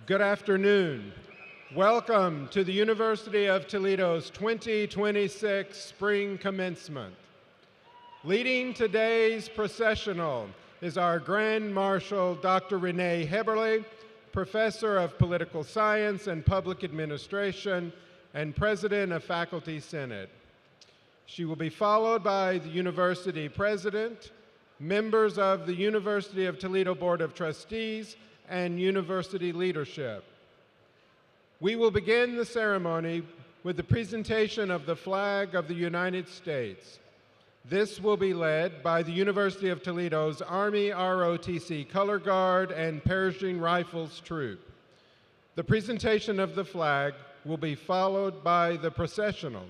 Good afternoon. Welcome to the University of Toledo's 2026 Spring Commencement. Leading today's processional is our Grand Marshal, Dr. Renee Heberle, Professor of Political Science and Public Administration and President of Faculty Senate. She will be followed by the University President, members of the University of Toledo Board of Trustees, and university leadership. We will begin the ceremony with the presentation of the flag of the United States. This will be led by the University of Toledo's Army ROTC Color Guard and Pershing Rifles Troop. The presentation of the flag will be followed by the processional.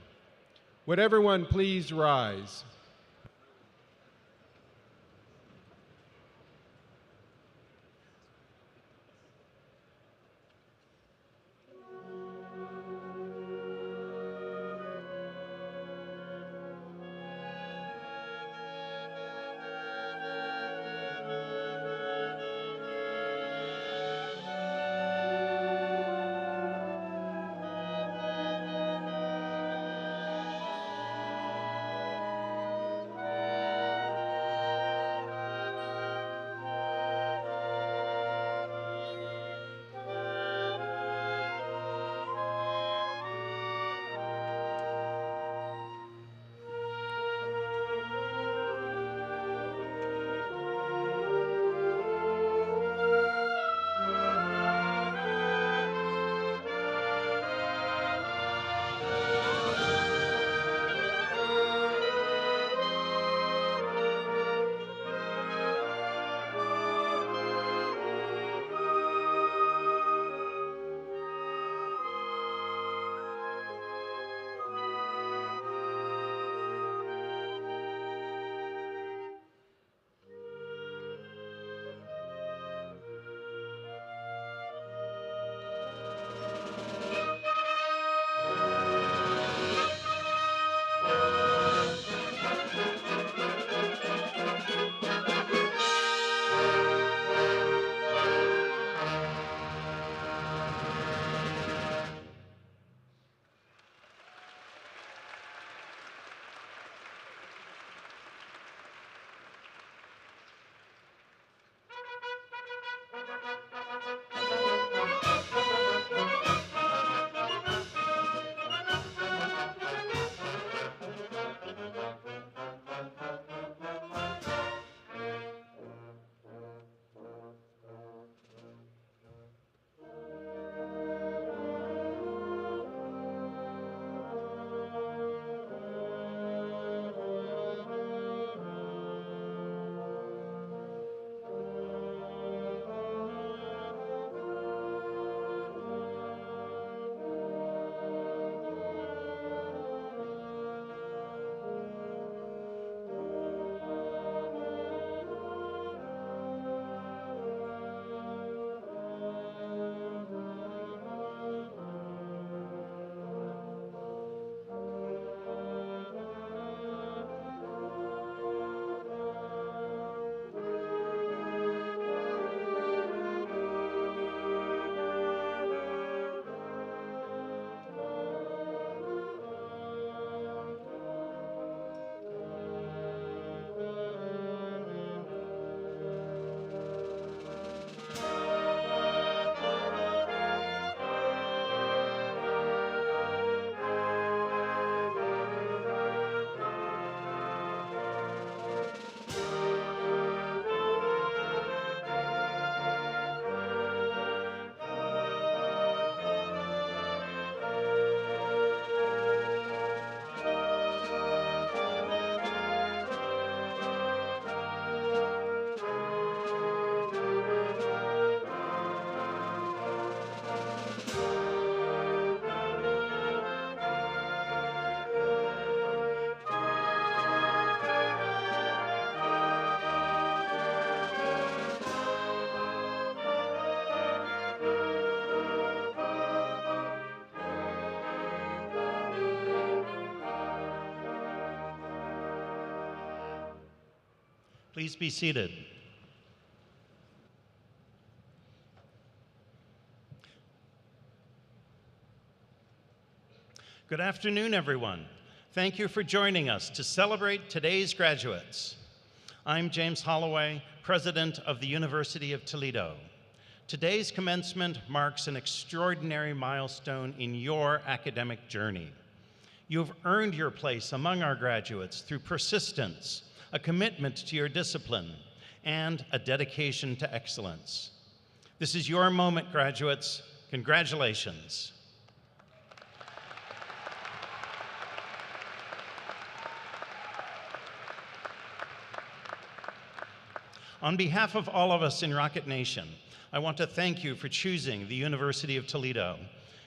Would everyone please rise? Please be seated. Good afternoon, everyone. Thank you for joining us to celebrate today's graduates. I'm James Holloway, president of the University of Toledo. Today's commencement marks an extraordinary milestone in your academic journey. You've earned your place among our graduates through persistence, a commitment to your discipline, and a dedication to excellence. This is your moment, graduates. Congratulations. On behalf of all of us in Rocket Nation, I want to thank you for choosing the University of Toledo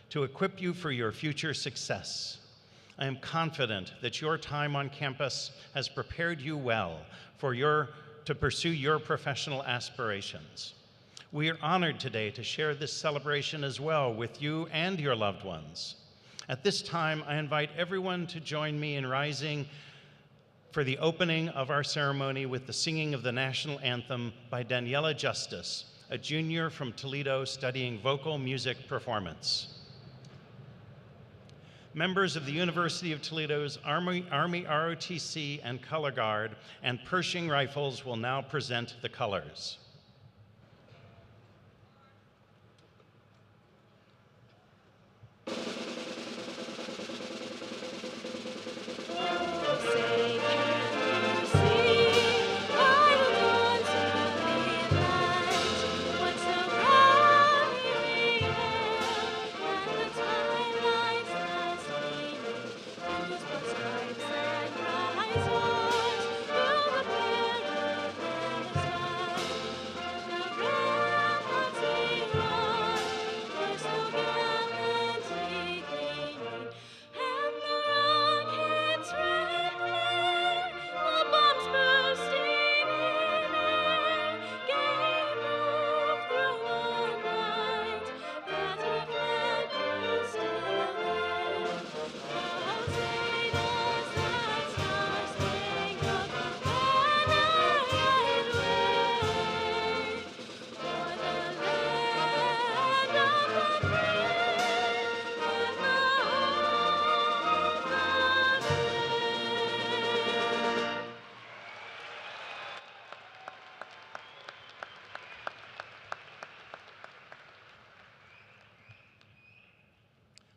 to equip you for your future success. I am confident that your time on campus has prepared you well to pursue your professional aspirations. We are honored today to share this celebration as well with you and your loved ones. At this time, I invite everyone to join me in rising for the opening of our ceremony with the singing of the national anthem by Daniela Justice, a junior from Toledo studying vocal music performance. Members of the University of Toledo's Army ROTC and Color Guard and Pershing Rifles will now present the colors.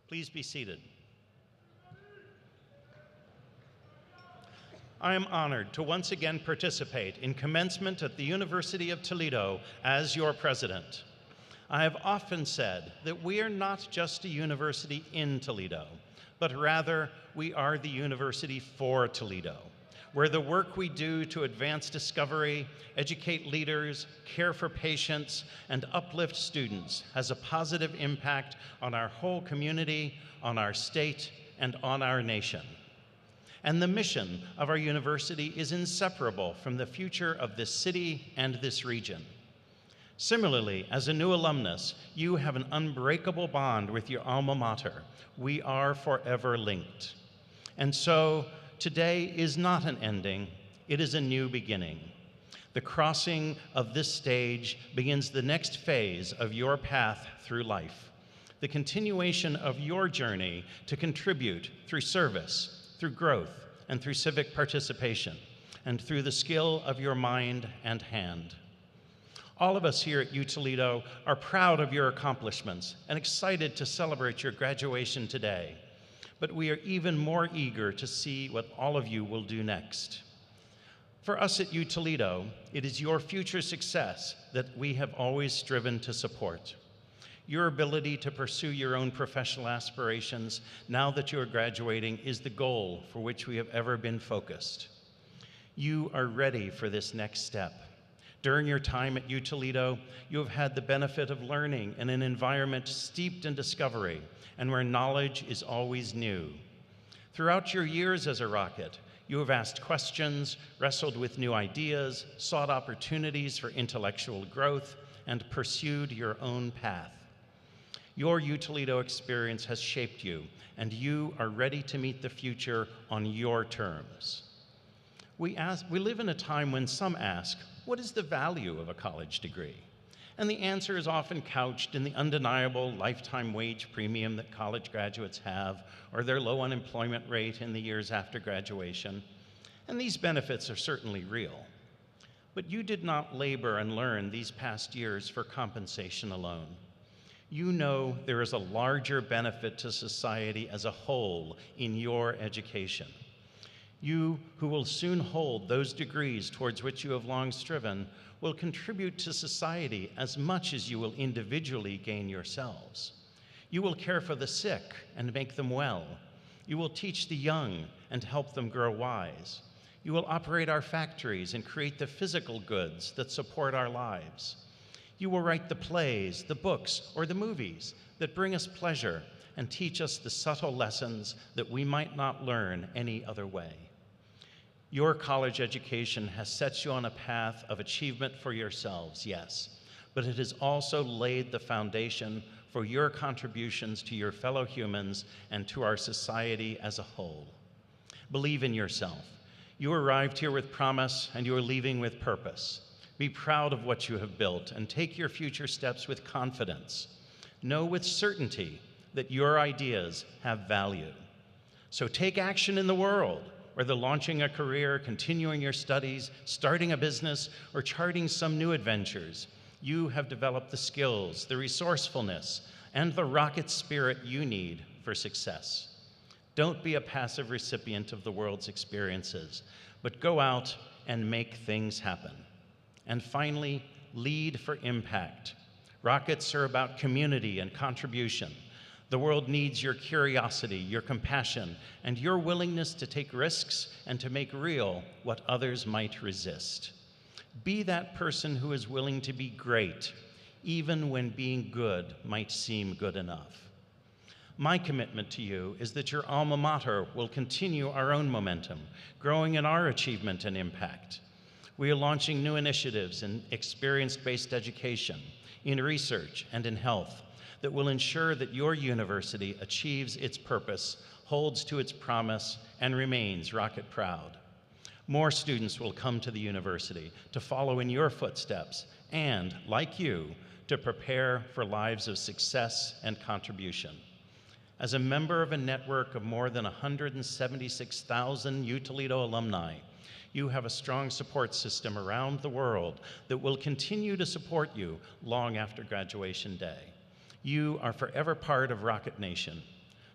Please be seated. I am honored to once again participate in commencement at the University of Toledo as your president. I have often said that we are not just a university in Toledo, but rather we are the university for Toledo, where the work we do to advance discovery, educate leaders, care for patients, and uplift students has a positive impact on our whole community, on our state, and on our nation. And the mission of our university is inseparable from the future of this city and this region. Similarly, as a new alumnus, you have an unbreakable bond with your alma mater. We are forever linked. And so, today is not an ending, it is a new beginning. The crossing of this stage begins the next phase of your path through life, the continuation of your journey to contribute through service, through growth, and through civic participation, and through the skill of your mind and hand. All of us here at UToledo are proud of your accomplishments and excited to celebrate your graduation today. But we are even more eager to see what all of you will do next. For us at UToledo, it is your future success that we have always striven to support. Your ability to pursue your own professional aspirations now that you are graduating is the goal for which we have ever been focused. You are ready for this next step. During your time at UToledo, you have had the benefit of learning in an environment steeped in discovery and where knowledge is always new. Throughout your years as a Rocket, you have asked questions, wrestled with new ideas, sought opportunities for intellectual growth, and pursued your own path. Your UToledo experience has shaped you, and you are ready to meet the future on your terms. We live in a time when some ask, what is the value of a college degree? And the answer is often couched in the undeniable lifetime wage premium that college graduates have, or their low unemployment rate in the years after graduation. And these benefits are certainly real. But you did not labor and learn these past years for compensation alone. You know there is a larger benefit to society as a whole in your education. You, who will soon hold those degrees towards which you have long striven, will contribute to society as much as you will individually gain yourselves. You will care for the sick and make them well. You will teach the young and help them grow wise. You will operate our factories and create the physical goods that support our lives. You will write the plays, the books, or the movies that bring us pleasure and teach us the subtle lessons that we might not learn any other way. Your college education has set you on a path of achievement for yourselves, yes, but it has also laid the foundation for your contributions to your fellow humans and to our society as a whole. Believe in yourself. You arrived here with promise, and you are leaving with purpose. Be proud of what you have built and take your future steps with confidence. Know with certainty that your ideas have value. So take action in the world, whether launching a career, continuing your studies, starting a business, or charting some new adventures. You have developed the skills, the resourcefulness, and the rocket spirit you need for success. Don't be a passive recipient of the world's experiences, but go out and make things happen. And finally, lead for impact. Rockets are about community and contribution. The world needs your curiosity, your compassion, and your willingness to take risks and to make real what others might resist. Be that person who is willing to be great, even when being good might seem good enough. My commitment to you is that your alma mater will continue our own momentum, growing in our achievement and impact. We are launching new initiatives in experience-based education, in research, and in health that will ensure that your university achieves its purpose, holds to its promise, and remains rocket proud. More students will come to the university to follow in your footsteps and, like you, to prepare for lives of success and contribution. As a member of a network of more than 176,000 UToledo alumni, you have a strong support system around the world that will continue to support you long after graduation day. You are forever part of Rocket Nation.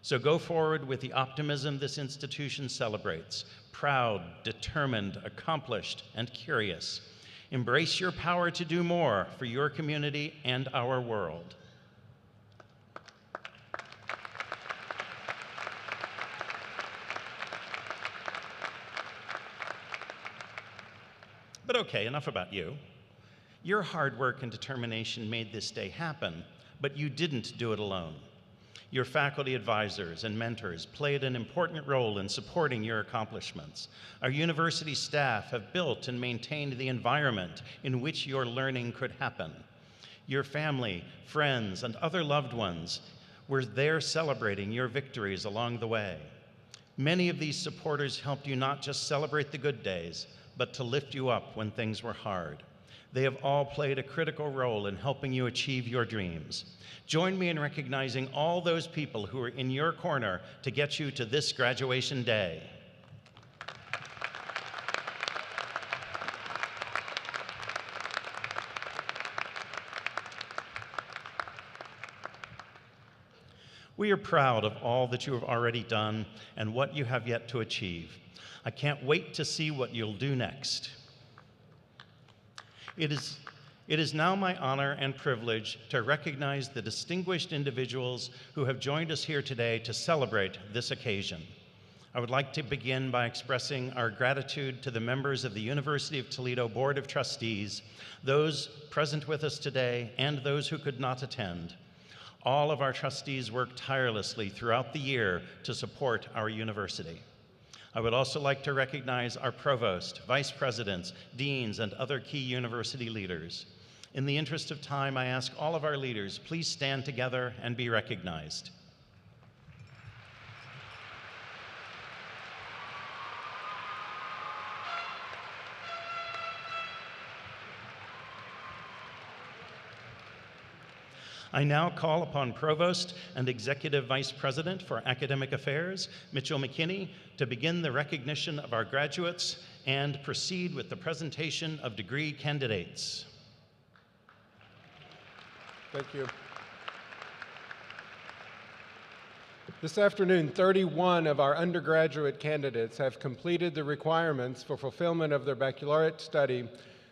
So go forward with the optimism this institution celebrates, proud, determined, accomplished, and curious. Embrace your power to do more for your community and our world. But okay, enough about you. Your hard work and determination made this day happen, but you didn't do it alone. Your faculty advisors and mentors played an important role in supporting your accomplishments. Our university staff have built and maintained the environment in which your learning could happen. Your family, friends, and other loved ones were there celebrating your victories along the way. Many of these supporters helped you not just celebrate the good days, but to lift you up when things were hard. They have all played a critical role in helping you achieve your dreams. Join me in recognizing all those people who are in your corner to get you to this graduation day. We are proud of all that you have already done and what you have yet to achieve. I can't wait to see what you'll do next. It is now my honor and privilege to recognize the distinguished individuals who have joined us here today to celebrate this occasion. I would like to begin by expressing our gratitude to the members of the University of Toledo Board of Trustees, those present with us today, and those who could not attend. All of our trustees worked tirelessly throughout the year to support our university. I would also like to recognize our provost, vice presidents, deans, and other key university leaders. In the interest of time, I ask all of our leaders, please stand together and be recognized. I now call upon Provost and Executive Vice President for Academic Affairs, Mitchell McKinney, to begin the recognition of our graduates and proceed with the presentation of degree candidates. Thank you. This afternoon, 31 of our undergraduate candidates have completed the requirements for fulfillment of their baccalaureate study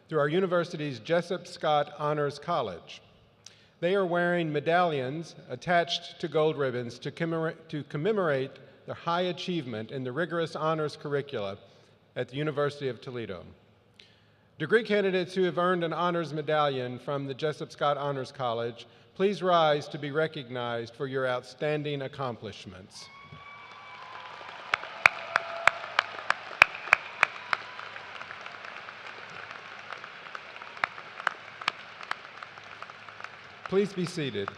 through our university's Jessup Scott Honors College. They are wearing medallions attached to gold ribbons to commemorate their high achievement in the rigorous honors curricula at the University of Toledo. Degree candidates who have earned an honors medallion from the Jessup Scott Honors College, please rise to be recognized for your outstanding accomplishments. Please be seated.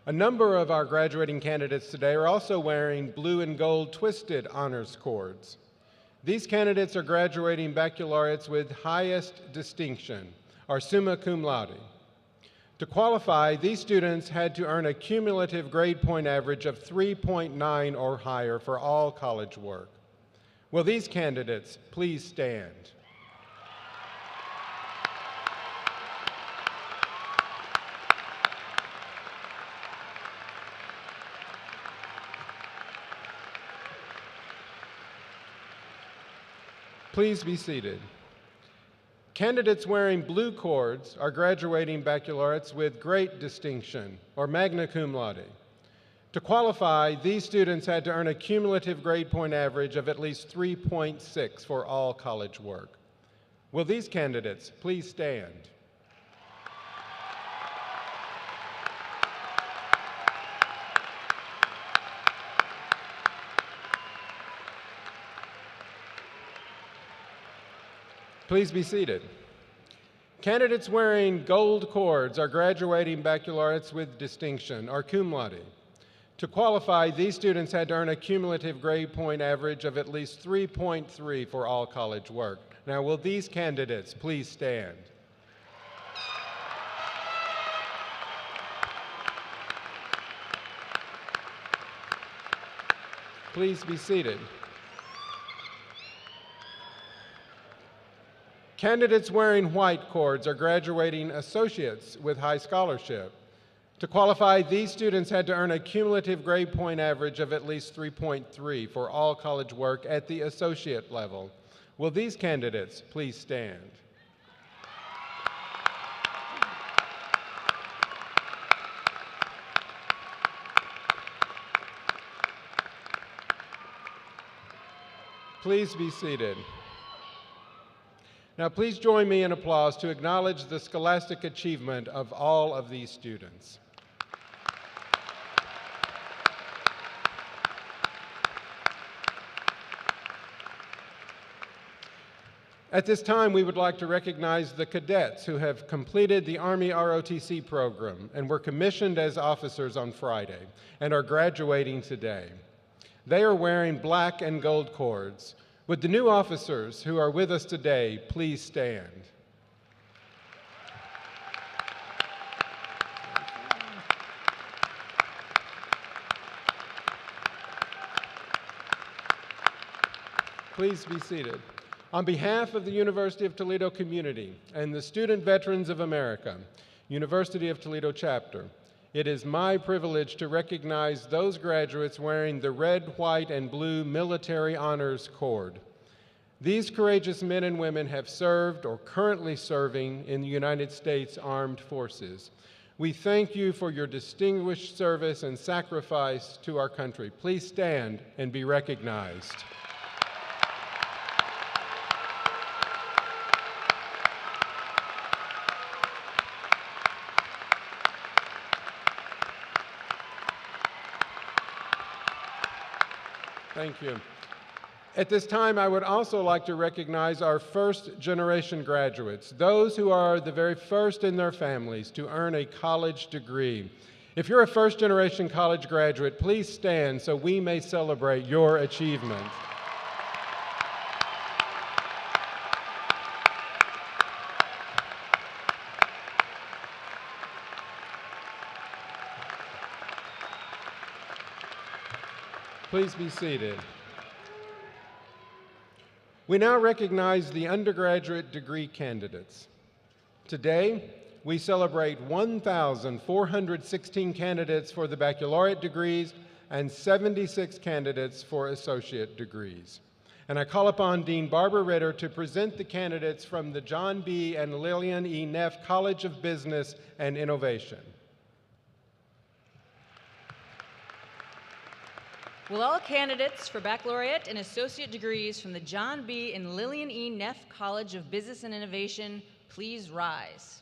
A number of our graduating candidates today are also wearing blue and gold twisted honors cords. These candidates are graduating baccalaureates with highest distinction, or summa cum laude. To qualify, these students had to earn a cumulative grade point average of 3.9 or higher for all college work. Will these candidates please stand? Please be seated. Candidates wearing blue cords are graduating baccalaureates with great distinction, or magna cum laude. To qualify, these students had to earn a cumulative grade point average of at least 3.6 for all college work. Will these candidates please stand? Please be seated. Candidates wearing gold cords are graduating baccalaureates with distinction, or cum laude. To qualify, these students had to earn a cumulative grade point average of at least 3.3 for all college work. Now, will these candidates please stand? Please be seated. Candidates wearing white cords are graduating associates with high scholarship. To qualify, these students had to earn a cumulative grade point average of at least 3.3 for all college work at the associate level. Will these candidates please stand? Please be seated. Now, please join me in applause to acknowledge the scholastic achievement of all of these students. At this time, we would like to recognize the cadets who have completed the Army ROTC program and were commissioned as officers on Friday and are graduating today. They are wearing black and gold cords. Would the new officers who are with us today please stand? Please be seated. On behalf of the University of Toledo community and the Student Veterans of America, University of Toledo chapter, it is my privilege to recognize those graduates wearing the red, white, and blue military honors cord. These courageous men and women have served or currently serving in the United States Armed Forces. We thank you for your distinguished service and sacrifice to our country. Please stand and be recognized. Thank you. At this time, I would also like to recognize our first-generation graduates, those who are the very first in their families to earn a college degree. If you're a first-generation college graduate, please stand so we may celebrate your achievement. Please be seated. We now recognize the undergraduate degree candidates. Today, we celebrate 1,416 candidates for the baccalaureate degrees and 76 candidates for associate degrees. And I call upon Dean Barbara Ritter to present the candidates from the John B. and Lillian E. Neff College of Business and Innovation. Will all candidates for baccalaureate and associate degrees from the John B. and Lillian E. Neff College of Business and Innovation please rise?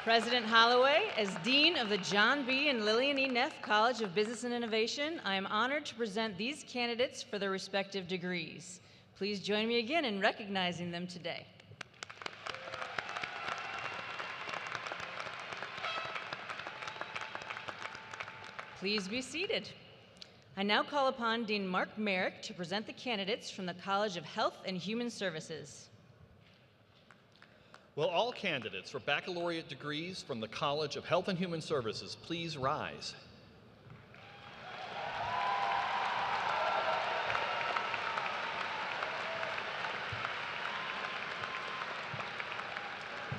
President Holloway, as Dean of the John B. and Lillian E. Neff College of Business and Innovation, I am honored to present these candidates for their respective degrees. Please join me again in recognizing them today. Please be seated. I now call upon Dean Mark Merrick to present the candidates from the College of Health and Human Services. Will all candidates for baccalaureate degrees from the College of Health and Human Services please rise?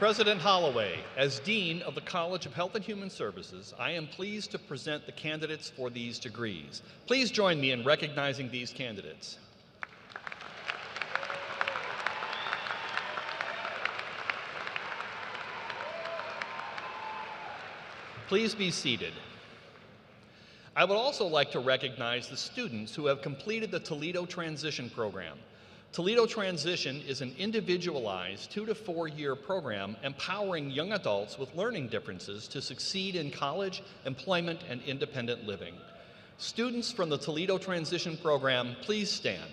President Holloway, as Dean of the College of Health and Human Services, I am pleased to present the candidates for these degrees. Please join me in recognizing these candidates. Please be seated. I would also like to recognize the students who have completed the Toledo Transition Program. Toledo Transition is an individualized 2 to 4 year program empowering young adults with learning differences to succeed in college, employment, and independent living. Students from the Toledo Transition Program, please stand.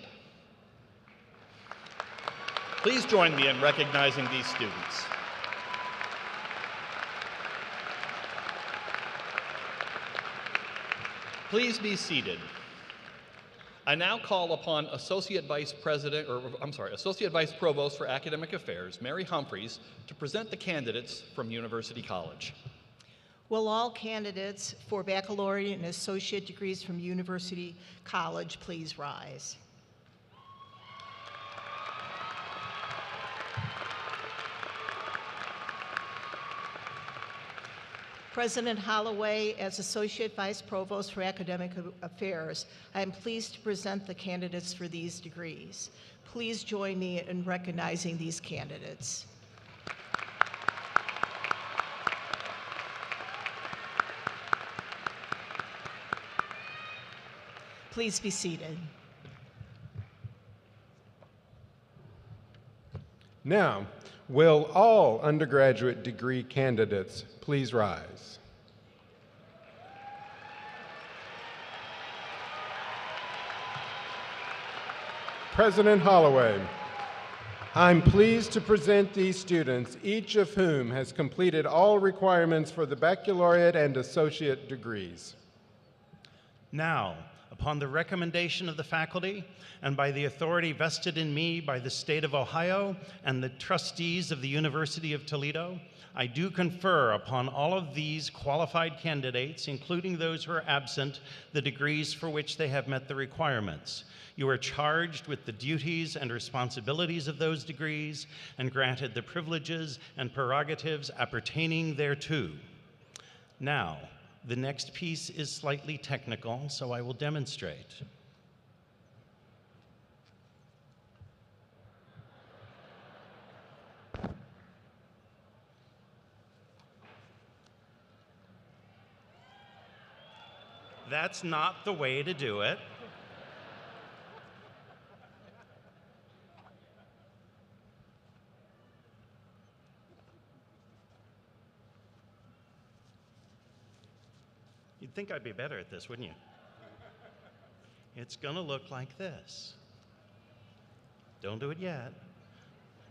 Please join me in recognizing these students. Please be seated. I now call upon Associate Vice Provost for Academic Affairs, Mary Humphreys, to present the candidates from University College. Will all candidates for baccalaureate and associate degrees from University College please rise? President Holloway, as Associate Vice Provost for Academic Affairs, I am pleased to present the candidates for these degrees. Please join me in recognizing these candidates. Please be seated. Now, will all undergraduate degree candidates please rise? President Holloway, I'm pleased to present these students, each of whom has completed all requirements for the baccalaureate and associate degrees. Now, upon the recommendation of the faculty and by the authority vested in me by the state of Ohio and the trustees of the University of Toledo, I do confer upon all of these qualified candidates, including those who are absent, the degrees for which they have met the requirements. You are charged with the duties and responsibilities of those degrees and granted the privileges and prerogatives appertaining thereto. Now, the next piece is slightly technical, so I will demonstrate. That's not the way to do it. You'd think I'd be better at this, wouldn't you? It's gonna look like this. Don't do it yet.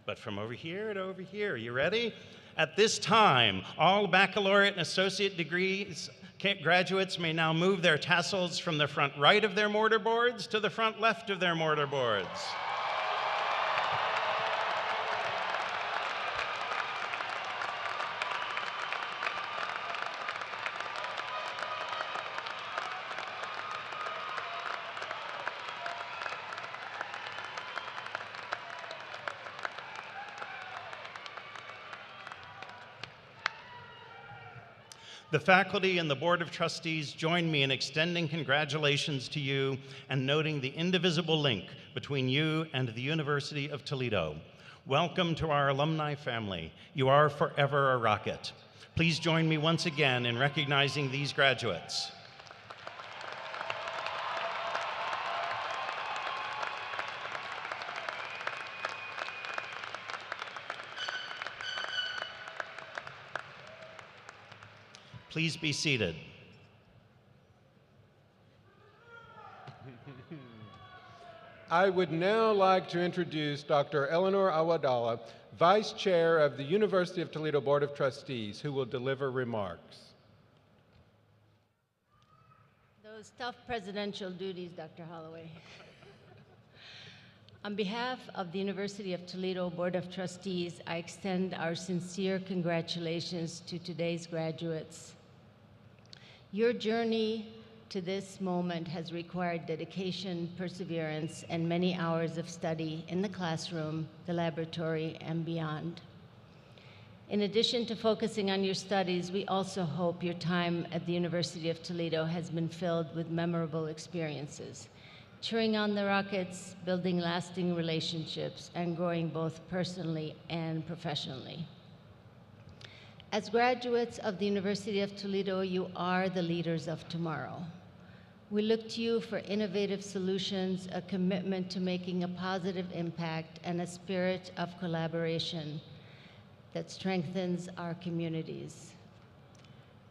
But from over here to over here, you ready? At this time, all baccalaureate and associate degrees graduates may now move their tassels from the front right of their mortarboards to the front left of their mortarboards. The faculty and the Board of Trustees join me in extending congratulations to you and noting the indivisible link between you and the University of Toledo. Welcome to our alumni family. You are forever a rocket. Please join me once again in recognizing these graduates. Please be seated. I would now like to introduce Dr. Eleanor Awadala, Vice Chair of the University of Toledo Board of Trustees, who will deliver remarks. Those tough presidential duties, Dr. Holloway. On behalf of the University of Toledo Board of Trustees, I extend our sincere congratulations to today's graduates. Your journey to this moment has required dedication, perseverance, and many hours of study in the classroom, the laboratory, and beyond. In addition to focusing on your studies, we also hope your time at the University of Toledo has been filled with memorable experiences, cheering on the Rockets, building lasting relationships, and growing both personally and professionally. As graduates of the University of Toledo, you are the leaders of tomorrow. We look to you for innovative solutions, a commitment to making a positive impact, and a spirit of collaboration that strengthens our communities.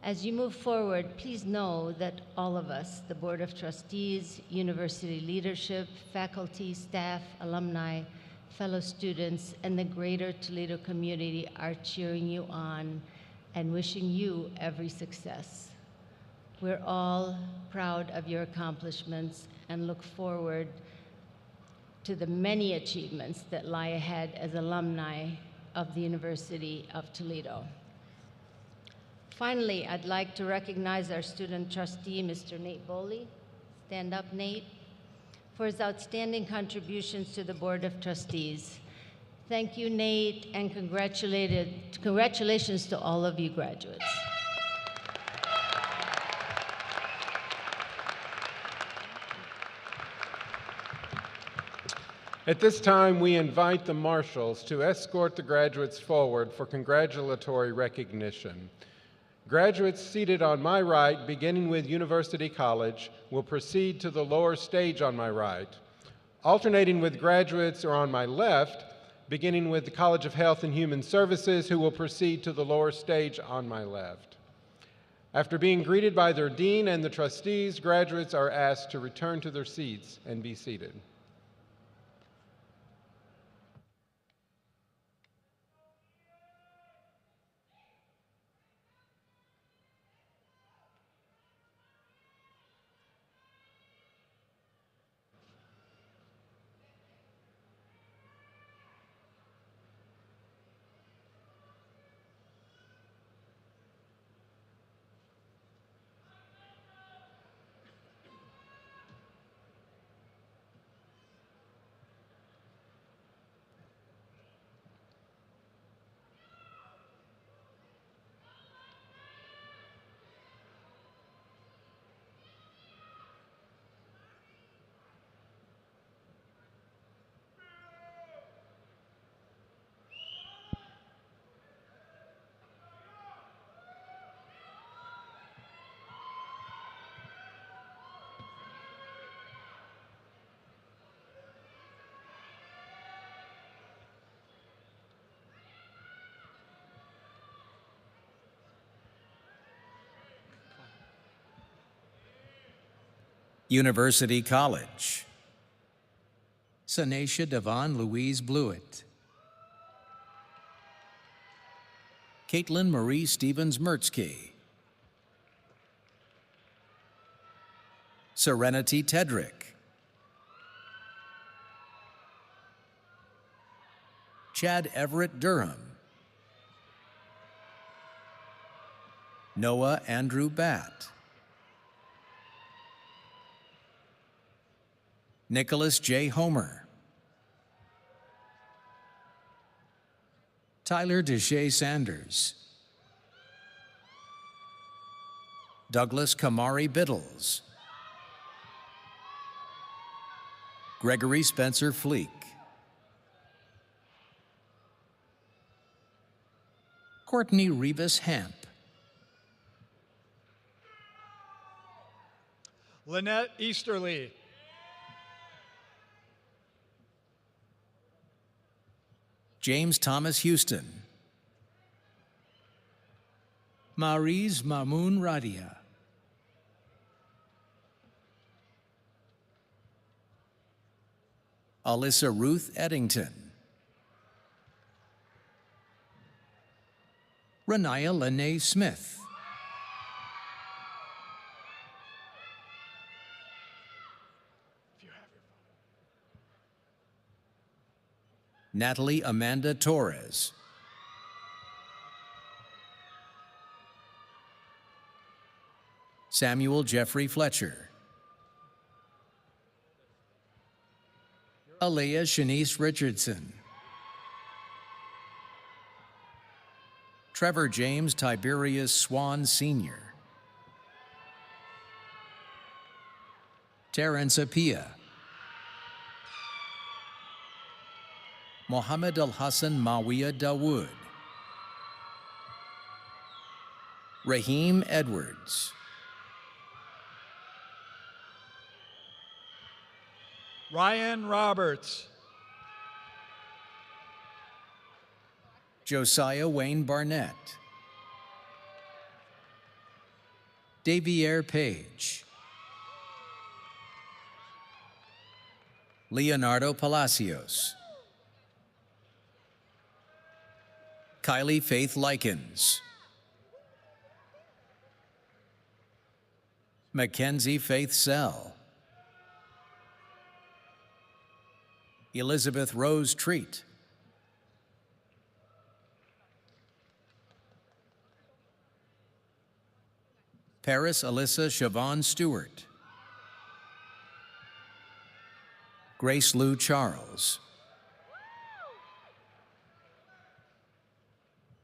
As you move forward, please know that all of us, the Board of Trustees, university leadership, faculty, staff, alumni, fellow students, and the greater Toledo community are cheering you on and wishing you every success. We're all proud of your accomplishments and look forward to the many achievements that lie ahead as alumni of the University of Toledo. Finally, I'd like to recognize our student trustee, Mr. Nate Boley. Stand up, Nate, for his outstanding contributions to the Board of Trustees. Thank you, Nate, and congratulations to all of you graduates. At this time, we invite the marshals to escort the graduates forward for congratulatory recognition. Graduates seated on my right, beginning with University College, will proceed to the lower stage on my right. Alternating with graduates are on my left, beginning with the College of Health and Human Services, who will proceed to the lower stage on my left. After being greeted by their dean and the trustees, graduates are asked to return to their seats and be seated. University College. Sanasha Devon Louise Blewett. Caitlin Marie Stevens Mertzke. Serenity Tedrick. Chad Everett Durham. Noah Andrew Batt. Nicholas J. Homer. Tyler Deshay Sanders. Douglas Kamari Biddles, Gregory Spencer Fleek, Courtney Rivas Hamp, Lynette Easterly, James Thomas Houston, Mariz Mamoun Radia, Alyssa Ruth Eddington, Renaya Lene Smith, Natalie Amanda Torres, Samuel Jeffrey Fletcher, Alea Shanice Richardson, Trevor James Tiberius Swan Sr., Terrence Apia, Mohammed Al-Hassan Mawiya Dawood, Raheem Edwards, Ryan Roberts, Josiah Wayne Barnett, Davier Page, Leonardo Palacios, Kylie Faith Likens, Mackenzie Faith Sell, Elizabeth Rose Treat, Paris Alyssa Siobhan Stewart, Grace Lou Charles,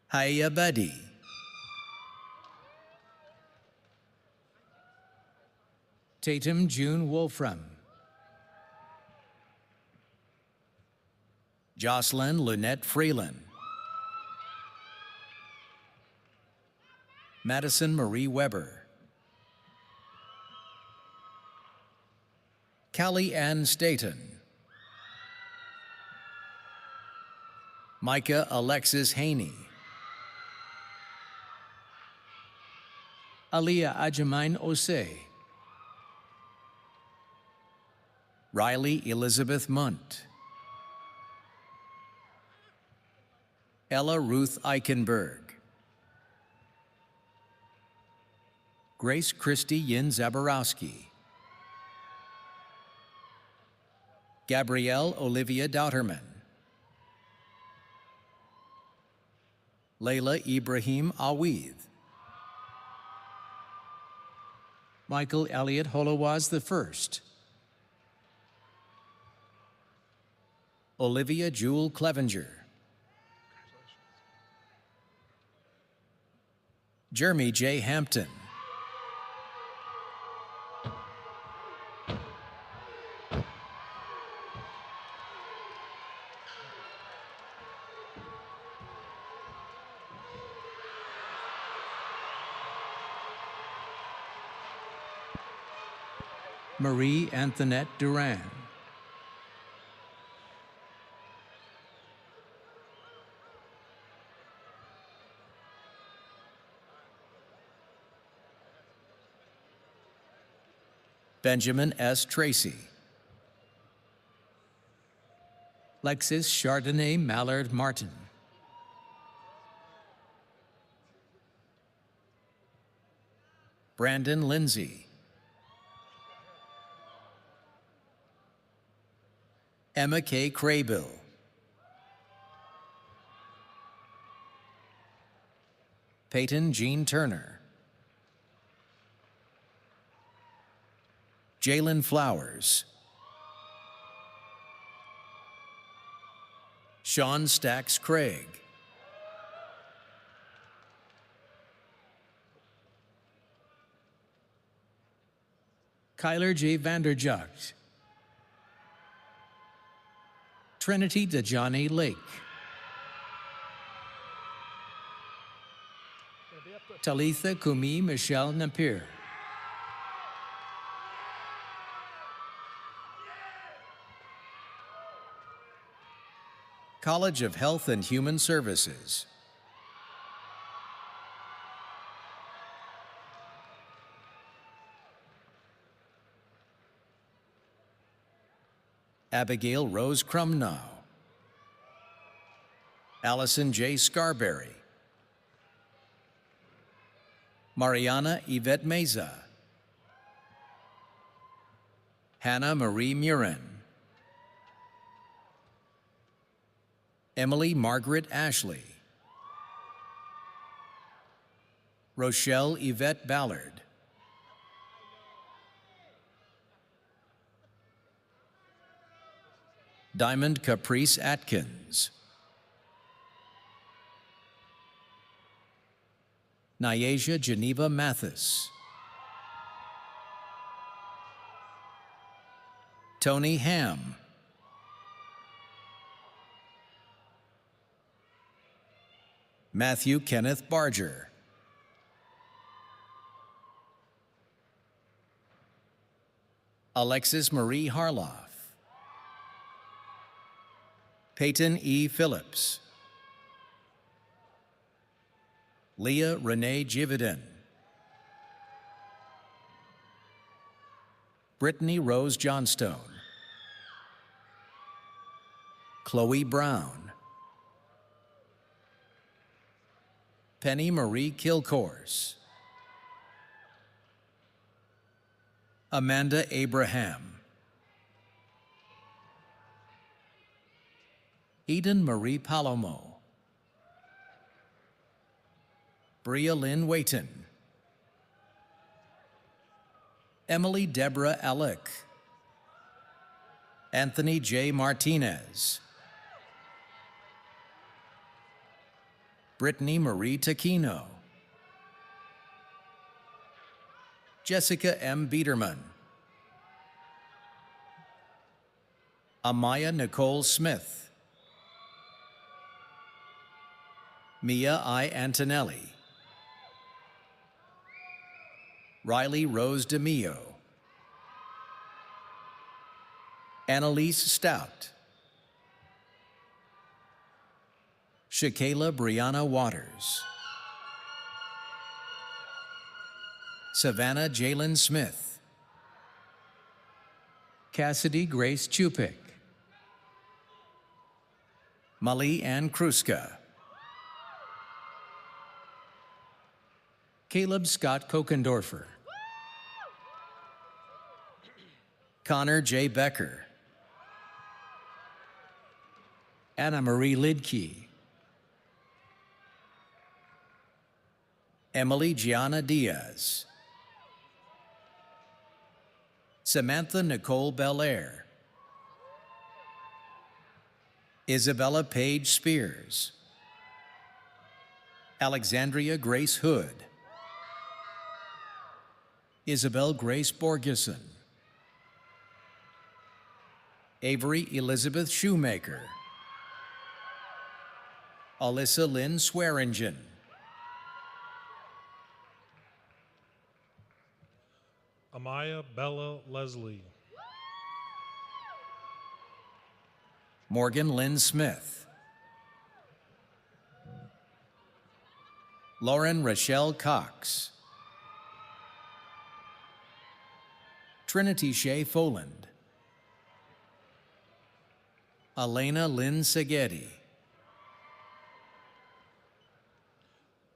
Haya Buddy, Tatum June Wolfram, Jocelyn Lynette Freeland, Madison Marie Weber, Callie Ann Staton, Micah Alexis Haney, Aliyah Ajamain Osei, Riley Elizabeth Munt, Ella Ruth Eichenberg, Grace Christy Yin Zaborowski, Gabrielle Olivia Douterman, Layla Ibrahim Awid, Michael Elliott Holowaz I, Olivia Jewel Clevenger, Jeremy J. Hampton, Marie Antoinette Duran, Benjamin S. Tracy, Lexis Chardonnay Mallard Martin, Brandon Lindsay, Emma K. Craybill, Peyton Jean Turner, Jalen Flowers, Sean Stacks Craig, Kyler J. Vanderjucht, Trinity Dejani Lake, Talitha Kumi Michelle Napier, College of Health and Human Services, Abigail Rose Crumnow, Allison J. Scarberry, Mariana Yvette Meza, Hannah Marie Murin, Emily Margaret Ashley, Rochelle Yvette Ballard, Diamond Caprice Atkins, Nyasia Geneva Mathis, Tony Ham, Matthew Kenneth Barger, Alexis Marie Harloff, Peyton E. Phillips, Leah Renee Gividen, Brittany Rose Johnstone, Chloe Brown, Penny Marie Kilcourse, Amanda Abraham, Eden Marie Palomo, Bria Lynn Wayton, Emily Deborah Alec, Anthony J. Martinez, Brittany Marie Taquino, Jessica M. Biederman, Amaya Nicole Smith, Mia I. Antonelli, Riley Rose DeMio, Annalise Stout, Shakayla Brianna Waters, Savannah Jalen Smith, Cassidy Grace Chupik, Mali Ann Kruska, Caleb Scott Kokendorfer, Connor J. Becker, Anna Marie Lidkey, Emily Gianna Diaz, Samantha Nicole Belair, Isabella Page Spears, Alexandria Grace Hood, Isabel Grace Borgeson, Avery Elizabeth Shoemaker, Alyssa Lynn Swearingen, Amaya Bella Leslie, Morgan Lynn Smith, Lauren Rochelle Cox, Trinity Shea Foland, Elena Lynn Segedi,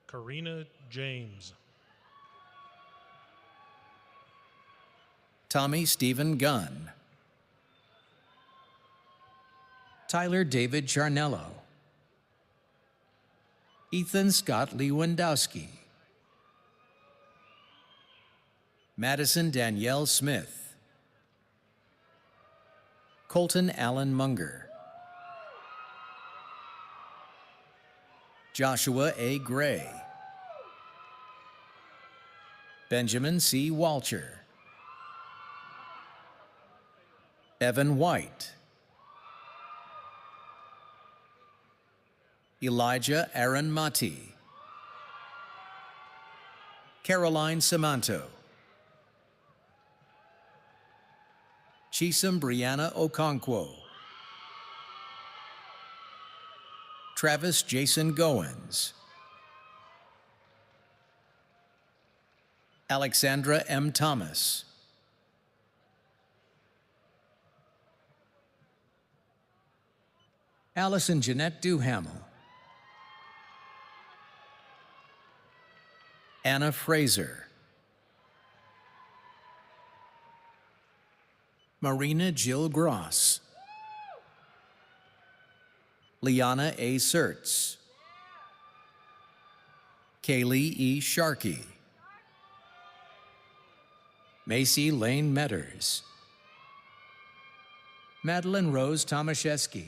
Karina James, Tommy Stephen Gunn, Tyler David Charnello, Ethan Scott Lewandowski, Madison Danielle Smith, Colton Allen Munger, Joshua A. Gray, Benjamin C. Walcher, Evan White, Elijah Aaron Mati, Caroline Samanto, Chisum Brianna Okonkwo, Travis Jason Goins, Alexandra M. Thomas, Allison Jeanette Duhamel, Anna Fraser, Marina Jill Gross, Liana A. Sertz, Kaylee E. Sharkey, Macy Lane Metters, Madeline Rose Tomaszewski,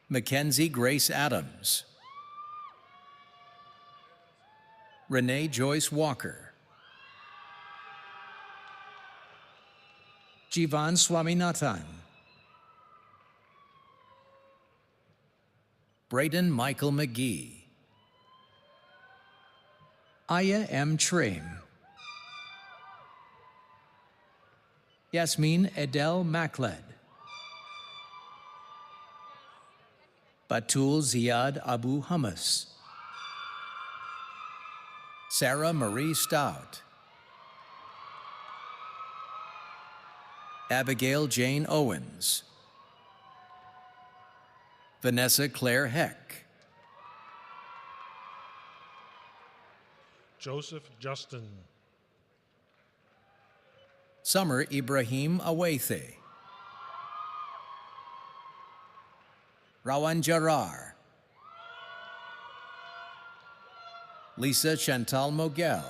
Mackenzie Grace Adams, Renee Joyce Walker, Jivan Swaminathan, Braden Michael McGee, Aya M. Trim, Yasmin Edel Makled, Batul Ziad Abu Hummus, Sarah Marie Stout, Abigail Jane Owens, Vanessa Claire Heck, Joseph Justin, Summer Ibrahim Awethe, Rawan Jarar, Lisa Chantal Mogel,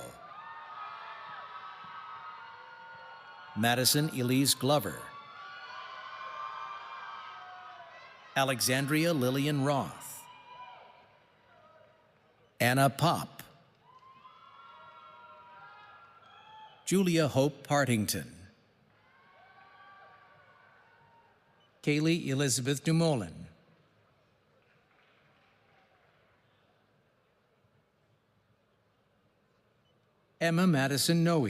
Madison Elise Glover, Alexandria Lillian Roth, Anna Pop, Julia Hope Partington, Kaylee Elizabeth Dumoulin, Emma Madison Noe,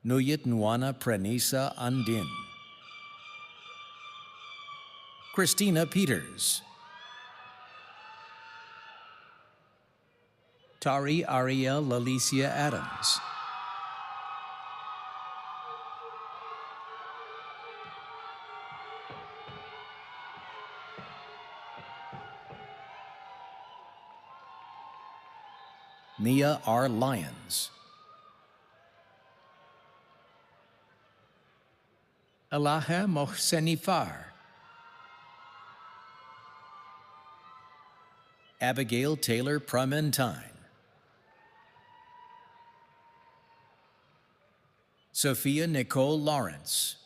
Nuyit Nwana Prenisa Andin, Christina Peters, Tari Ariel Lalicia Adams, Mia R. Lyons, Alaha Mohsenifar, Abigail Taylor Prumentine, Sophia Nicole Lawrence,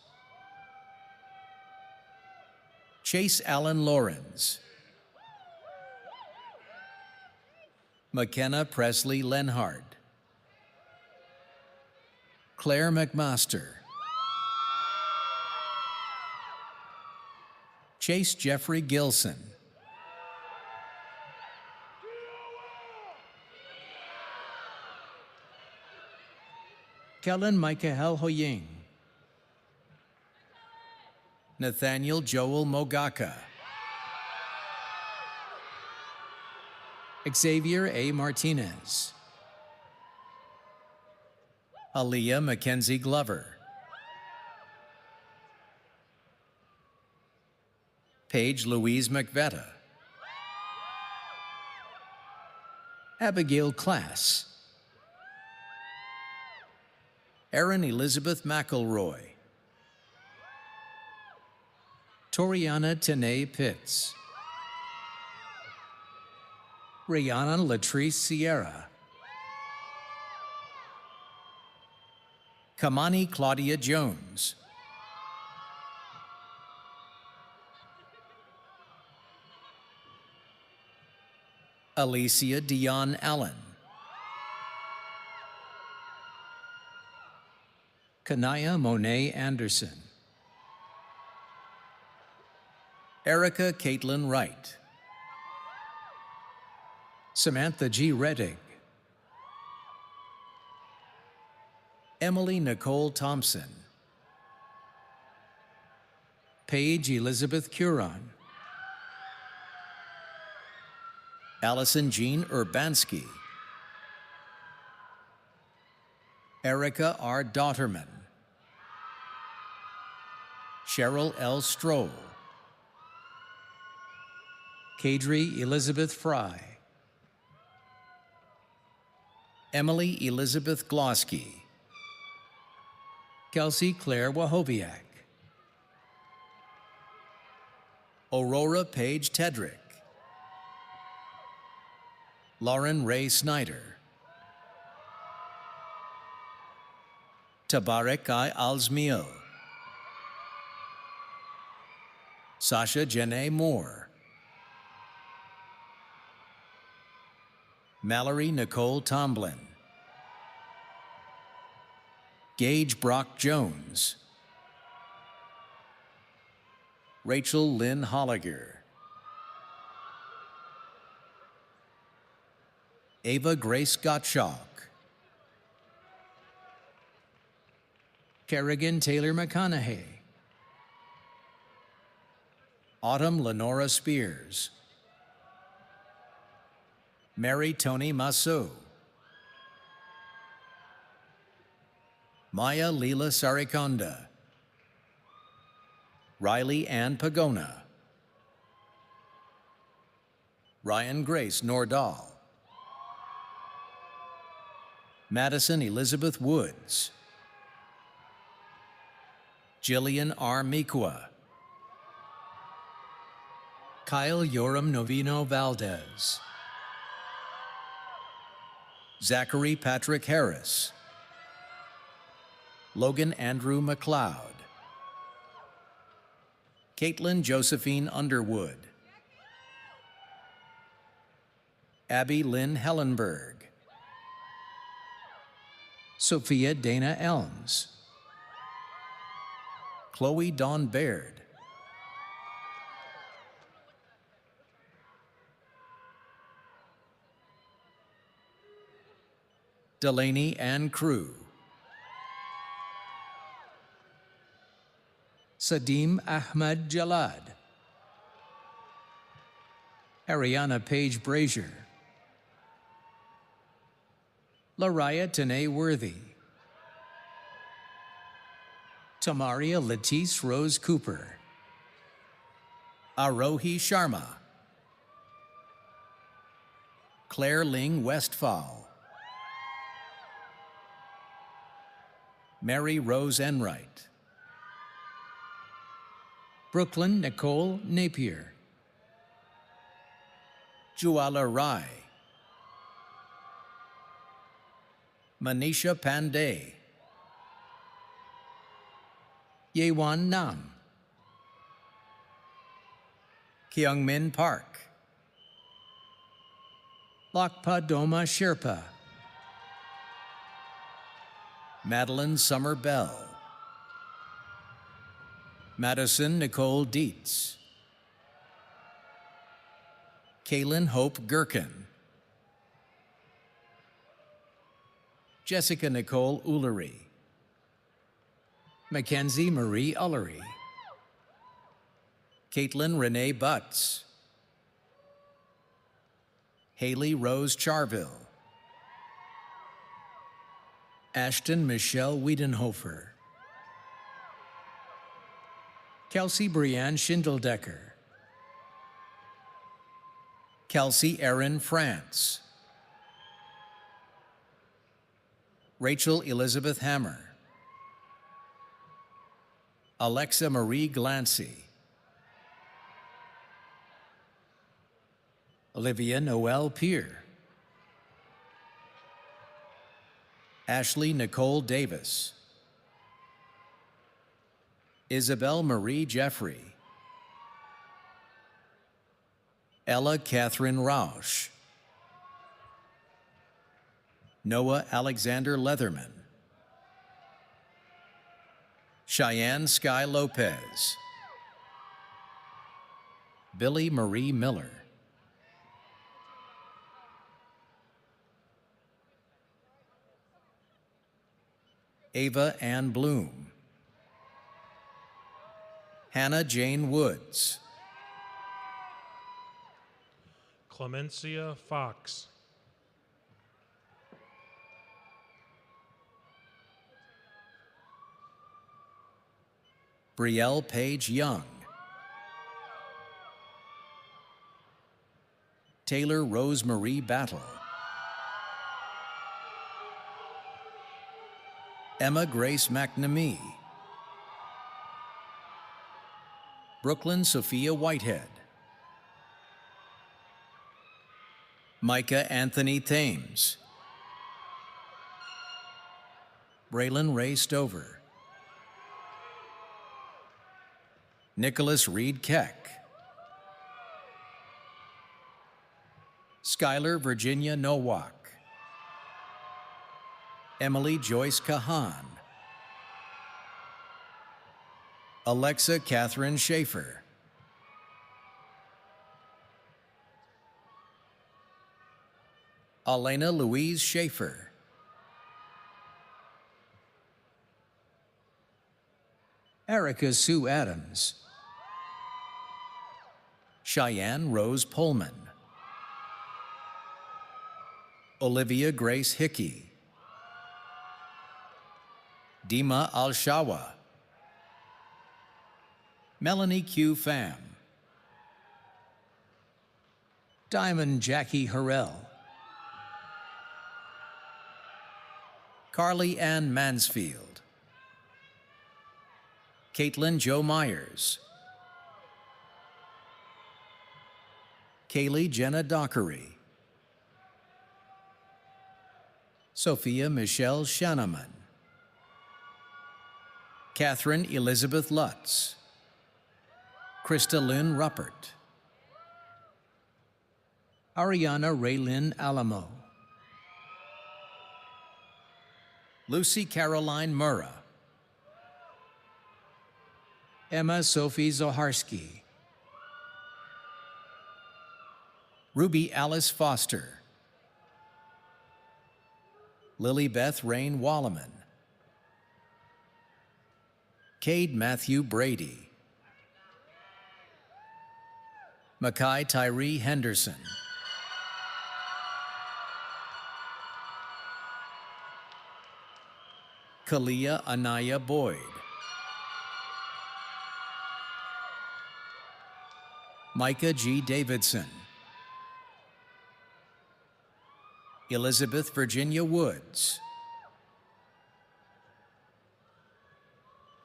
Chase Allen Lawrence, McKenna Presley Lenhard, Claire McMaster, Chase Jeffrey Gilson, Kellen Michael Hoying, Nathaniel Joel Mogaka, Xavier A. Martinez, Aaliyah Mackenzie Glover, Paige Louise McVetta, Abigail Class, Erin Elizabeth McElroy, Toriana Tene Pitts, Rihanna Latrice Sierra, Kamani Claudia Jones, Alicia Dion Allen, Kanaya Monet Anderson, Erica Caitlin Wright, Samantha G. Reddig, Emily Nicole Thompson, Paige Elizabeth Curon, Allison Jean Urbanski, Erica R. Daughterman, Cheryl L. Stroll, Kadri Elizabeth Fry, Emily Elizabeth Glosky, Kelsey Claire Wahobiak, Aurora Paige Tedrick, Lauren Ray Snyder, Tabarek I. Alzmio, Sasha Janae Moore, Mallory Nicole Tomlin, Gage Brock Jones, Rachel Lynn Holliger, Ava Grace Gottschalk, Kerrigan Taylor McConaughey, Autumn Lenora Spears, Mary Tony Massou, Maya Leela Sarikonda, Riley Ann Pagona, Ryan Grace Nordahl, Madison Elizabeth Woods, Jillian R. Miqua, Kyle Yoram Novino Valdez, Zachary Patrick Harris, Logan Andrew McLeod, Caitlin Josephine Underwood, Abby Lynn Hellenberg, Sophia Dana Elms, Chloe Dawn Baird, Delaney Ann Crew, Sadim Ahmad Jalad, Ariana Page Brazier, Lariah Tanae Worthy, Tamaria Letice Rose Cooper, Arohi Sharma, Claire Ling Westfall, Mary Rose Enright, Brooklyn Nicole Napier, Juala Rai, Manisha Pandey, Yewan Nam, Kyungmin Park, Lakpa Doma Sherpa, Madeline Summer Bell, Madison Nicole Dietz, Kaylin Hope Gherkin, Jessica Nicole Ullery, Mackenzie Marie Ullery, Caitlin Renee Butts, Haley Rose Charville, Ashton Michelle Wiedenhofer, Kelsey Brianne Schindeldecker, Kelsey Erin France, Rachel Elizabeth Hammer, Alexa Marie Glancy, Olivia Noel Peer, Ashley Nicole Davis, Isabel Marie Jeffrey, Ella Catherine Rausch, Noah Alexander Leatherman, Cheyenne Sky Lopez, Billy Marie Miller, Ava Ann Bloom, Hannah Jane Woods, Clemencia Fox, Brielle Page Young, Taylor Rosemarie Battle, Emma Grace McNamee, Brooklyn Sophia Whitehead, Micah Anthony Thames, Braylon Ray Stover, Nicholas Reed Keck, Skylar Virginia Nowak, Emily Joyce Kahan, Alexa Catherine Schaefer, Elena Louise Schaefer, Erica Sue Adams, Cheyenne Rose Pullman, Olivia Grace Hickey, Dima Al-Shawa, Melanie Q. Pham, Diamond Jackie Harrell, Carly Ann Mansfield, Caitlin Jo Myers, Kaylee Jenna Dockery, Sophia Michelle Shanneman, Catherine Elizabeth Lutz, Krista Lynn Ruppert, Ariana Raylyn Alamo, Lucy Caroline Murrah, Emma Sophie Zoharski, Ruby Alice Foster, Lily Beth Rain Walleman, Cade Matthew Brady, Makai Tyree Henderson, Kalia Anaya Boyd, Micah G. Davidson, Elizabeth Virginia Woods,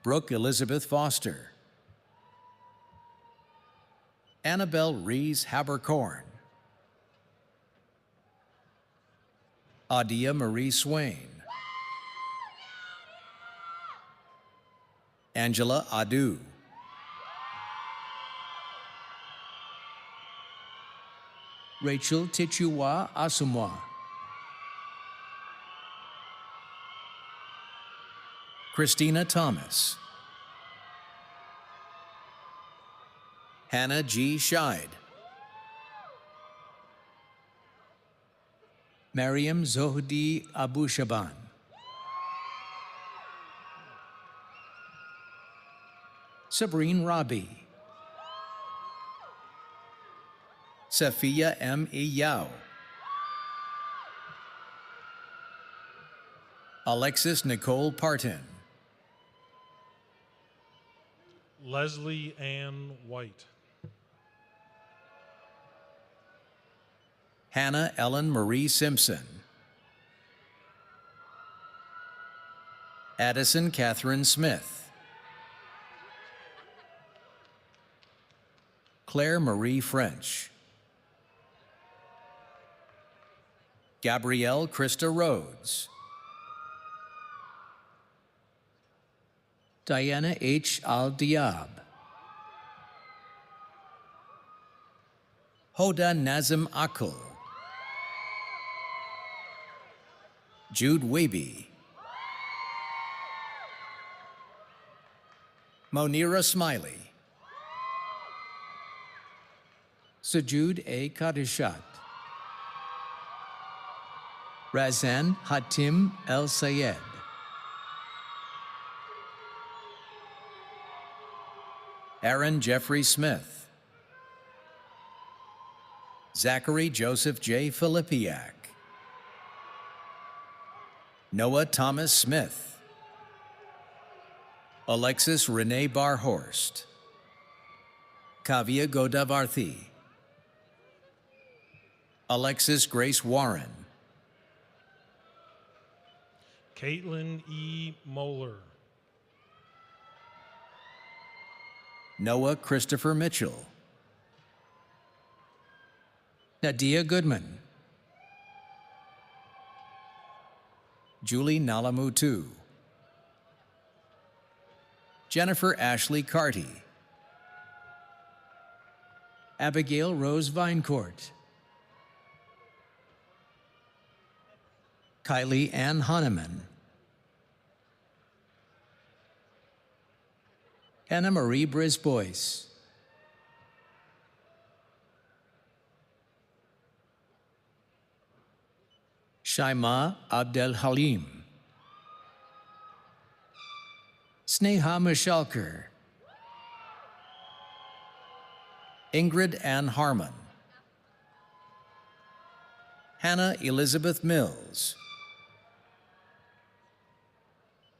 Brooke Elizabeth Foster, Annabelle Rees Habercorn, Adia Marie Swain, Angela Adu, Rachel Tichua Asumwa, Christina Thomas, Hannah G. Scheid, Mariam Zohdi Abushaban, Sabrine Rabi, Safiya M. Iyao, Alexis Nicole Parton, Leslie Ann White, Hannah Ellen Marie Simpson, Addison Catherine Smith, Claire Marie French, Gabrielle Krista Rhodes, Diana H. Al-Diab, Hoda Nazim Akul, Jude Waby, Monira Smiley, Sajud A. Kadishat, Razan Hatim El Sayed, Aaron Jeffrey Smith, Zachary Joseph J. Filipiak, Noah Thomas Smith, Alexis Renee Barhorst, Kavya Godavarthi, Alexis Grace Warren, Caitlin E. Moeller, Noah Christopher Mitchell, Nadia Goodman, Julie Nalamutu, Jennifer Ashley Carty, Abigail Rose Vinecourt, Kylie Ann Hahnemann, Anna Marie Brisbois, Shaima Abdel Halim, Sneha Mishalkar, Ingrid Ann Harmon, Hannah Elizabeth Mills,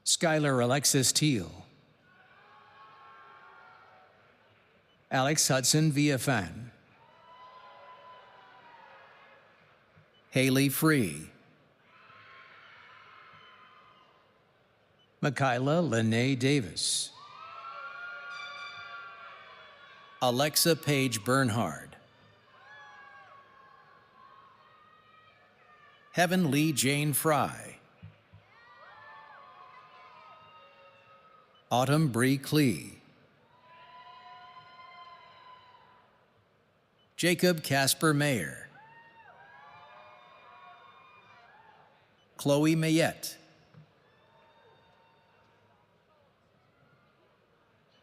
Skylar Alexis Teal, Alex Hudson Viafan, Haley Free, Michaela Lene Davis, Alexa Page Bernhard, Heaven Lee Jane Fry, Autumn Bree Clee, Jacob Casper Mayer, Chloe Mayette,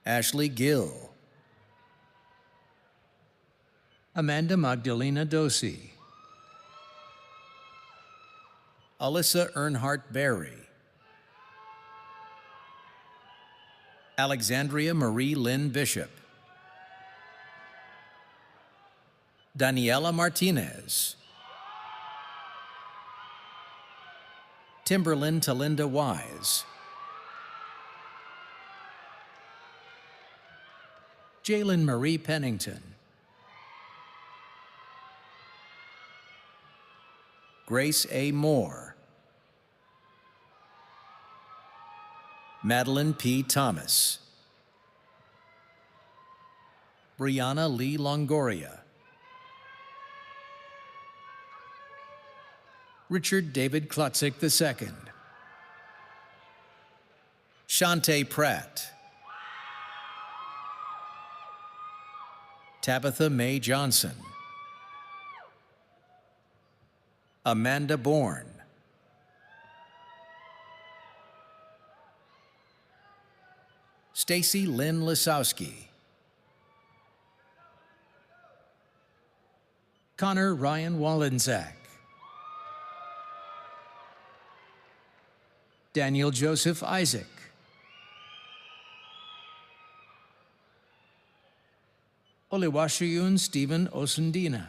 Ashley Gill, Amanda Magdalena Dosi, Alyssa Earnhardt Berry, Alexandria Marie Lynn Bishop, Daniela Martinez, Timberlyn Talinda Wise, Jalen Marie Pennington, Grace A. Moore, Madeline P. Thomas, Brianna Lee Longoria, Richard David Klotzik II, Shantae Pratt, Tabitha Mae Johnson, Amanda Bourne, Stacy Lynn Lisowski, Connor Ryan Wallensack, Daniel Joseph Isaac, Olewashiyun Stephen Osundina,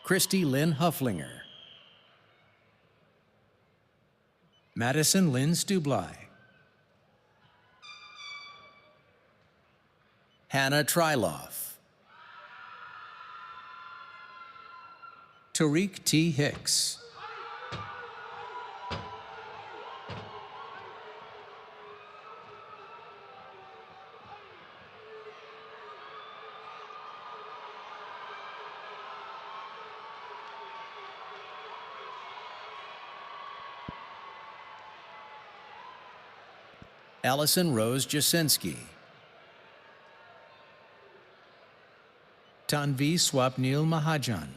Christy Lynn Hufflinger, Madison Lynn Stubli, Hannah Tryloff, Tariq T. Hicks, Allison Rose Jasinski, Tanvi Swapnil Mahajan,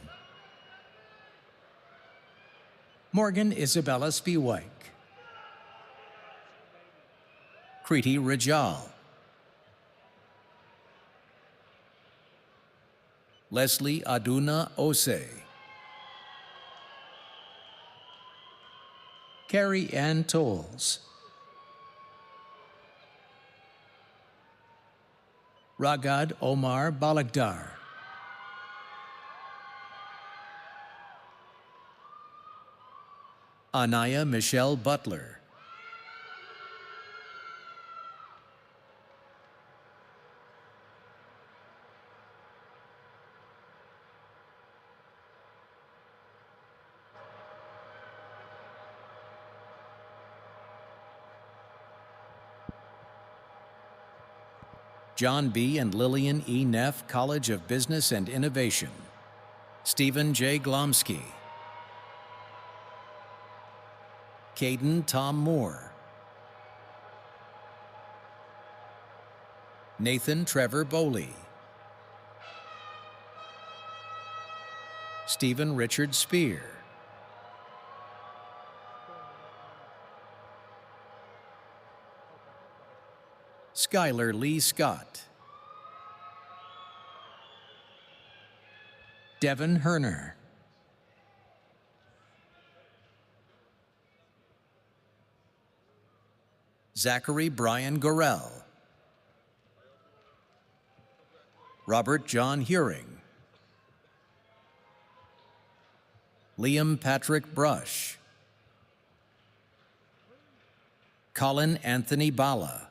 Morgan Isabella Spiewijk, Kriti Rajal, Leslie Aduna Ose, Carrie Ann Tolles, Ragad Omar Balagdar, Anaya Michelle Butler, John B. and Lillian E. Neff College of Business and Innovation, Stephen J. Glomsky, Caden Tom Moore, Nathan Trevor Boley, Stephen Richard Spear, Skylar Lee Scott, Devin Herner, Zachary Brian Gorell, Robert John Huring, Liam Patrick Brush, Colin Anthony Bala,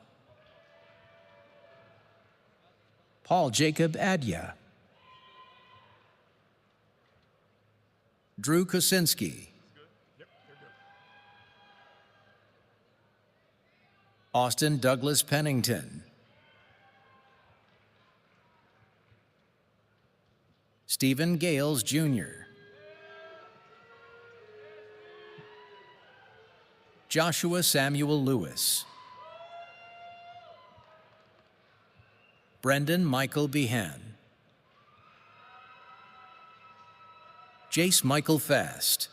Paul Jacob Adya, Drew Kosinski, Austin Douglas Pennington, Stephen Gales Jr., Joshua Samuel Lewis, Brendan Michael Behan, Jace Michael Fast,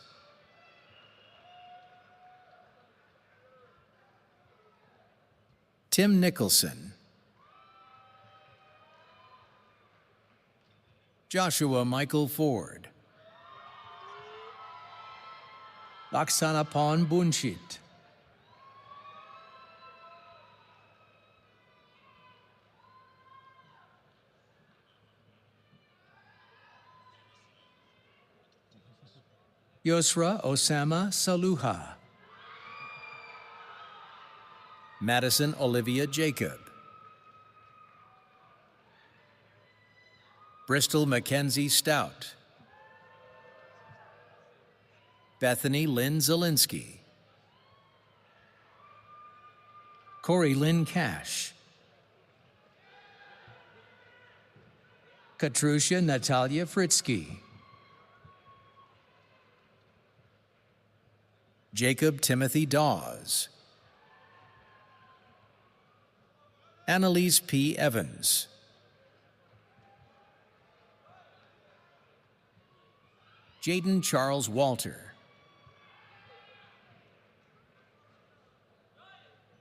Tim Nicholson, Joshua Michael Ford, Laksanapon Bunchit, Yosra Osama Saluha, Madison Olivia Jacob, Bristol Mackenzie Stout, Bethany Lynn Zielinski, Corey Lynn Cash, Katrusha Natalia Fritzky, Jacob Timothy Dawes, Annalise P. Evans, Jaden Charles Walter,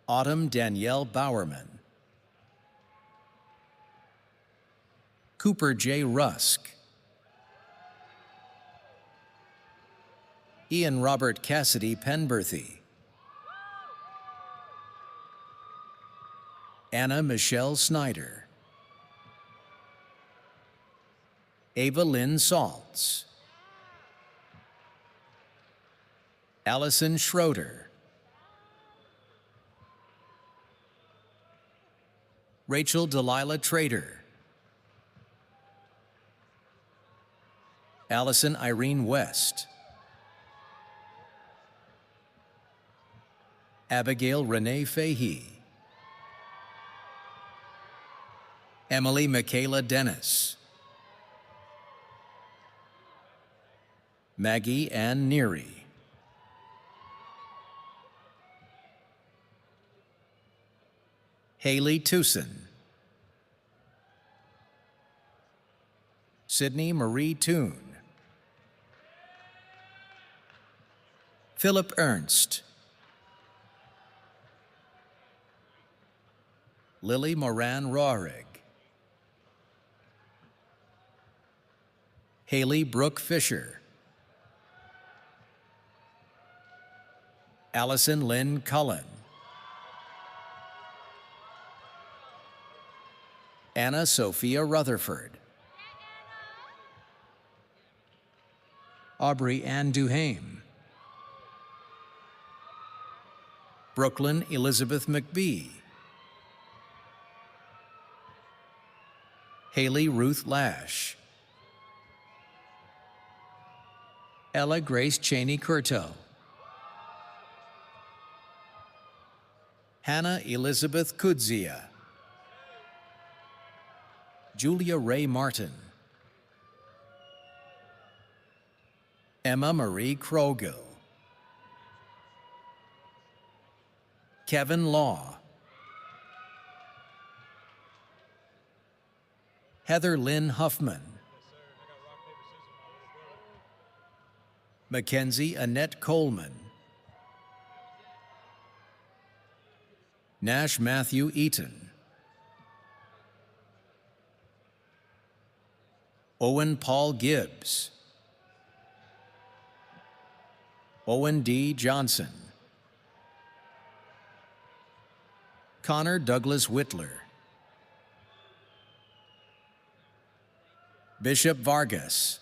Autumn Danielle Bowerman, Cooper J. Rusk, Ian Robert Cassidy Penberthy, Anna Michelle Snyder, Ava Lynn Saltz, Allison Schroeder, Rachel Delilah Trader, Allison Irene West, Abigail Renee Fahey, Emily Michaela Dennis, Maggie Ann Neary, Haley Tucson, Sydney Marie Toon, Philip Ernst, Lily Moran Rohrig, Haley Brooke Fisher, Allison Lynn Cullen, Anna Sophia Rutherford, Aubrey Ann Duhame, Brooklyn Elizabeth McBee, Haley Ruth Lash, Ella Grace Cheney Curto, Hannah Elizabeth Kudzia, Julia Ray Martin, Emma Marie Krogel, Kevin Law, Heather Lynn Huffman, Mackenzie Annette Coleman, Nash Matthew Eaton, Owen Paul Gibbs, Owen D. Johnson, Connor Douglas Whitler, Bishop Vargas,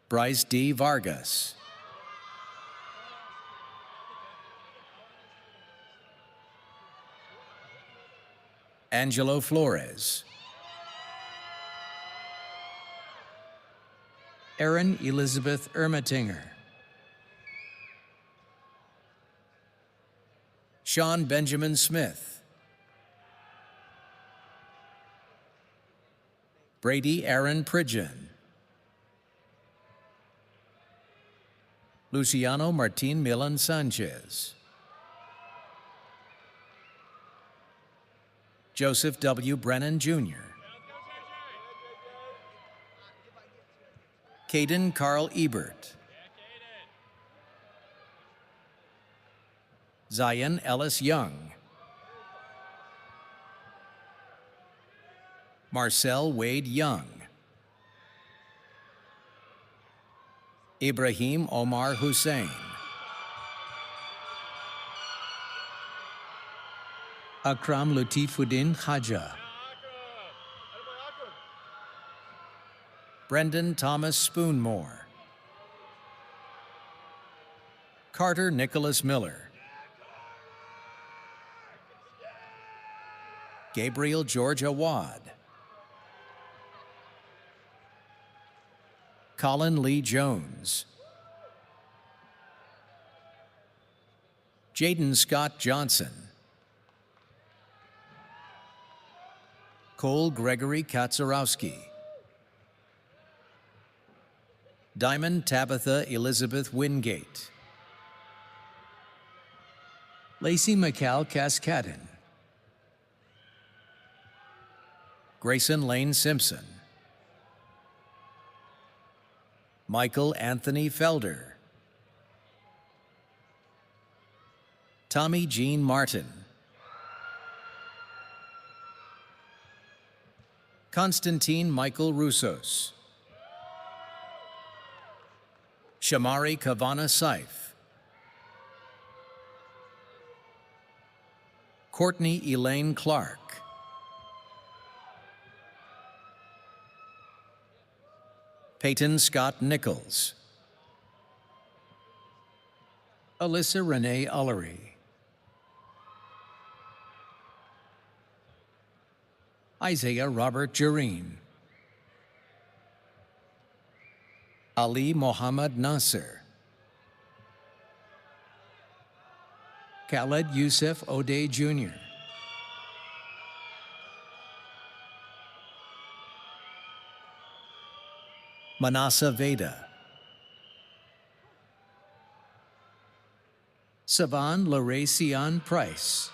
Bryce D. Vargas, Angelo Flores, Erin Elizabeth Ermatinger, Sean Benjamin Smith, Brady Aaron Pridgeon, Luciano Martin Milan Sanchez, Joseph W. Brennan, Jr., Caden Carl Ebert, Zion Ellis Young, Marcel Wade Young, Ibrahim Omar Hussein, Akram Latifuddin Khaja, Brendan Thomas Spoonmore, Carter Nicholas Miller, Gabriel George Awad, Colin Lee Jones, Jaden Scott Johnson, Cole Gregory Kaczorowski, Diamond Tabitha Elizabeth Wingate, Lacey McCall Cascadden, Grayson Lane Simpson, Michael Anthony Felder, Tommy Jean Martin, Constantine Michael Roussos, Shamari Kavana Saif, Courtney Elaine Clark, Peyton Scott Nichols, Alyssa Renee Ullery, Isaiah Robert Jareen, Ali Mohammed Nasser, Khaled Youssef O'Day Jr., Manasa Veda, Savan Laracion Price,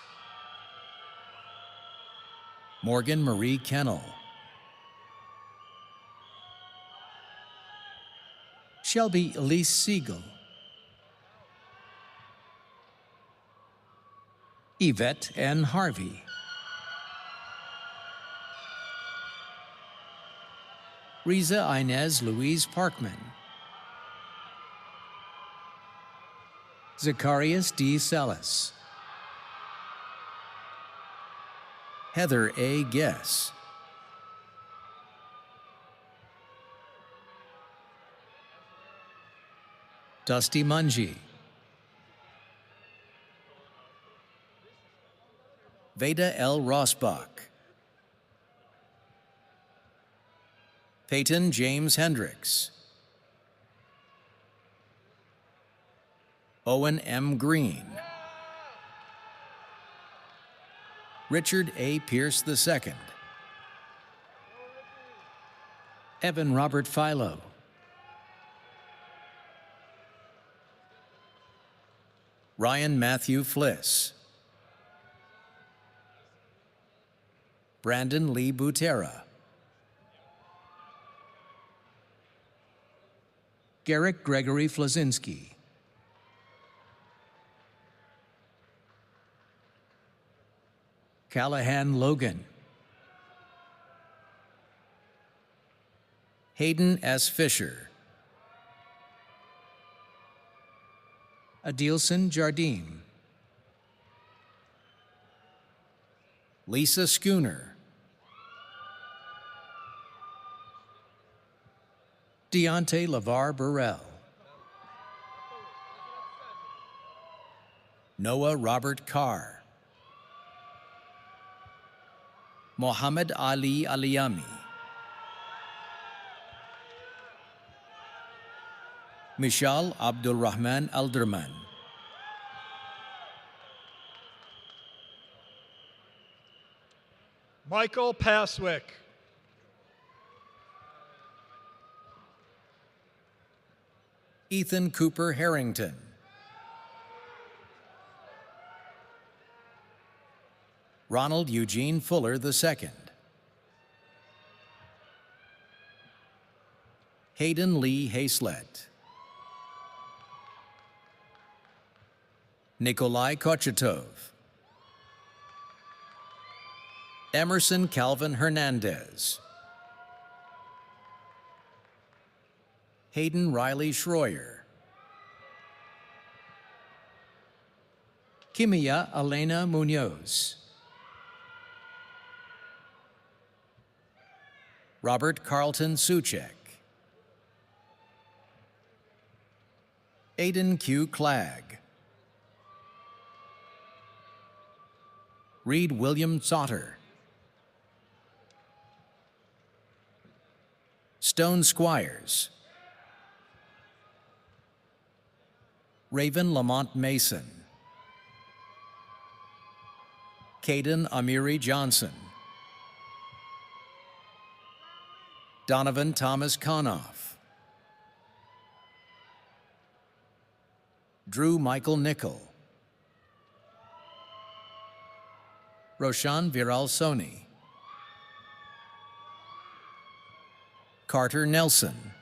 Morgan Marie Kennel, Shelby Elise Siegel, Yvette N. Harvey, Riza Inez Louise Parkman, Zacharias D. Salas, Heather A. Guess, Dusty Mungie, Veda L. Rossbach, Peyton James Hendricks, Owen M. Green, Richard A. Pierce II, Evan Robert Philo, Ryan Matthew Fliss, Brandon Lee Butera, Garrick Gregory Flazinski, Callahan Logan, Hayden S. Fisher, Adilson Jardim, Lisa Schooner, Deontay LeVar Burrell, Noah Robert Carr, Mohammed Ali Aliyami, Mishal Abdul Rahman Alderman, Michael Paswick. Ethan Cooper Harrington, Ronald Eugene Fuller II, Hayden Lee Hayslett, Nikolai Kochetov, Emerson Calvin Hernandez, Hayden Riley Schroyer, Kimia Elena Munoz, Robert Carlton Suchek, Aiden Q. Clegg, Reed William Sauter, Stone Squires, Raven Lamont Mason, Caden Amiri Johnson, Donovan Thomas Konoff, Drew Michael Nickel, Roshan Viral Soni, Carter Nelson,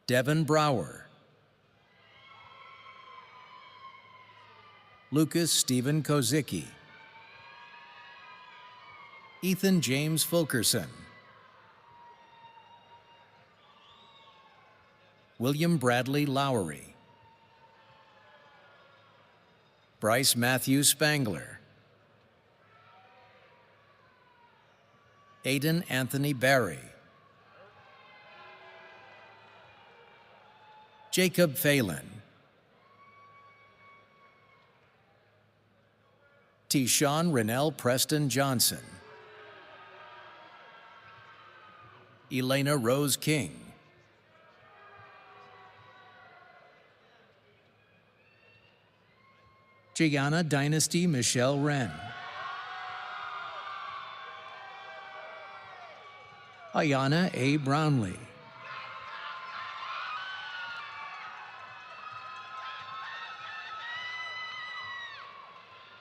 Devin Brower, Lucas Stephen Kozicki, Ethan James Fulkerson, William Bradley Lowry, Bryce Matthew Spangler, Aiden Anthony Barry, Jacob Phelan, Tishawn Rennell Preston Johnson, Elena Rose King, Gianna Dynasty Michelle Wren, Ayana A. Brownlee,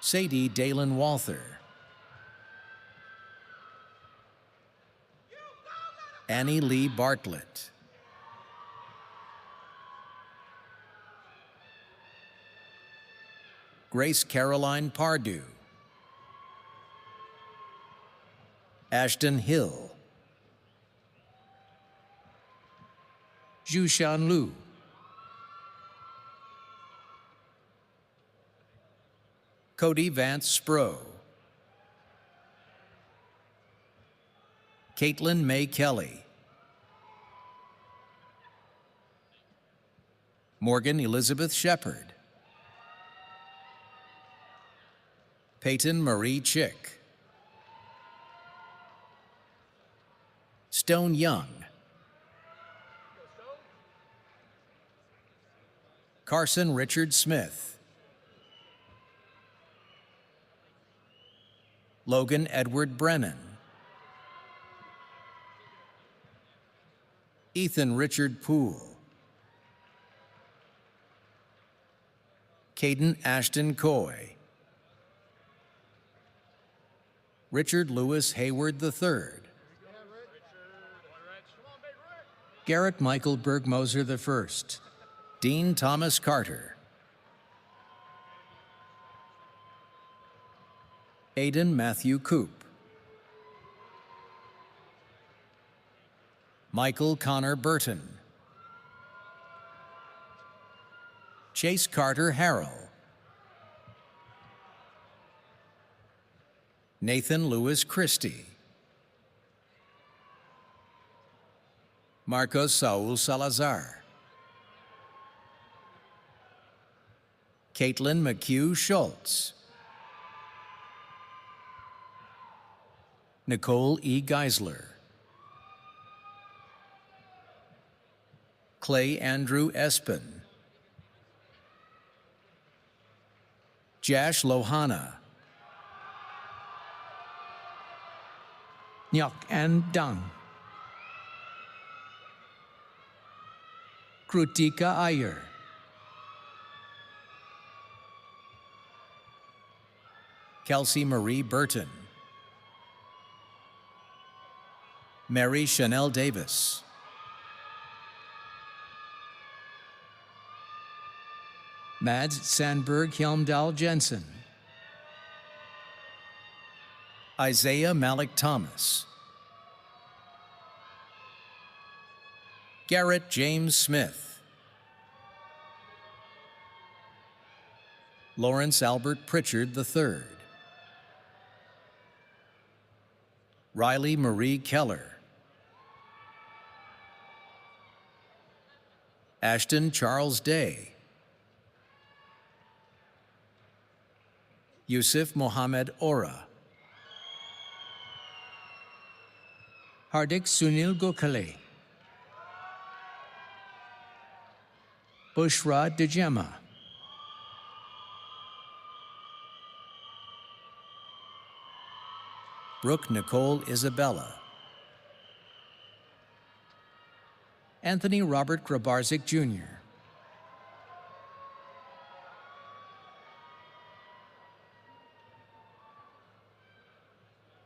Sadie Dalen Walther, Annie Lee Bartlett. Grace Caroline Pardue. Ashton Hill. Zhushan Lu. Cody Vance Spro. Caitlin May Kelly. Morgan Elizabeth Shepard. Peyton Marie Chick. Stone Young. Carson Richard Smith. Logan Edward Brennan. Ethan Richard Poole. Caden Ashton Coy. Richard Lewis Hayward III. Garrett Michael Bergmoser I. Dean Thomas Carter. Aidan Matthew Coop. Michael Connor Burton. Chase Carter Harrell. Nathan Lewis Christie. Marcos Saul Salazar. Caitlin McHugh Schultz. Nicole E. Geisler. Clay Andrew Espen. Jash Lohana. Nyok An Dung. Krutika Iyer. Kelsey Marie Burton. Mary Chanel Davis. Mads Sandberg Helmdahl Jensen. Isaiah Malik Thomas. Garrett James Smith. Lawrence Albert Pritchard III. Riley Marie Keller. Ashton Charles Day. Yusuf Mohammed Ora. Hardik Sunil Gokhale. Bushra Dejema. Brooke Nicole Isabella. Anthony Robert Grabarczyk Jr.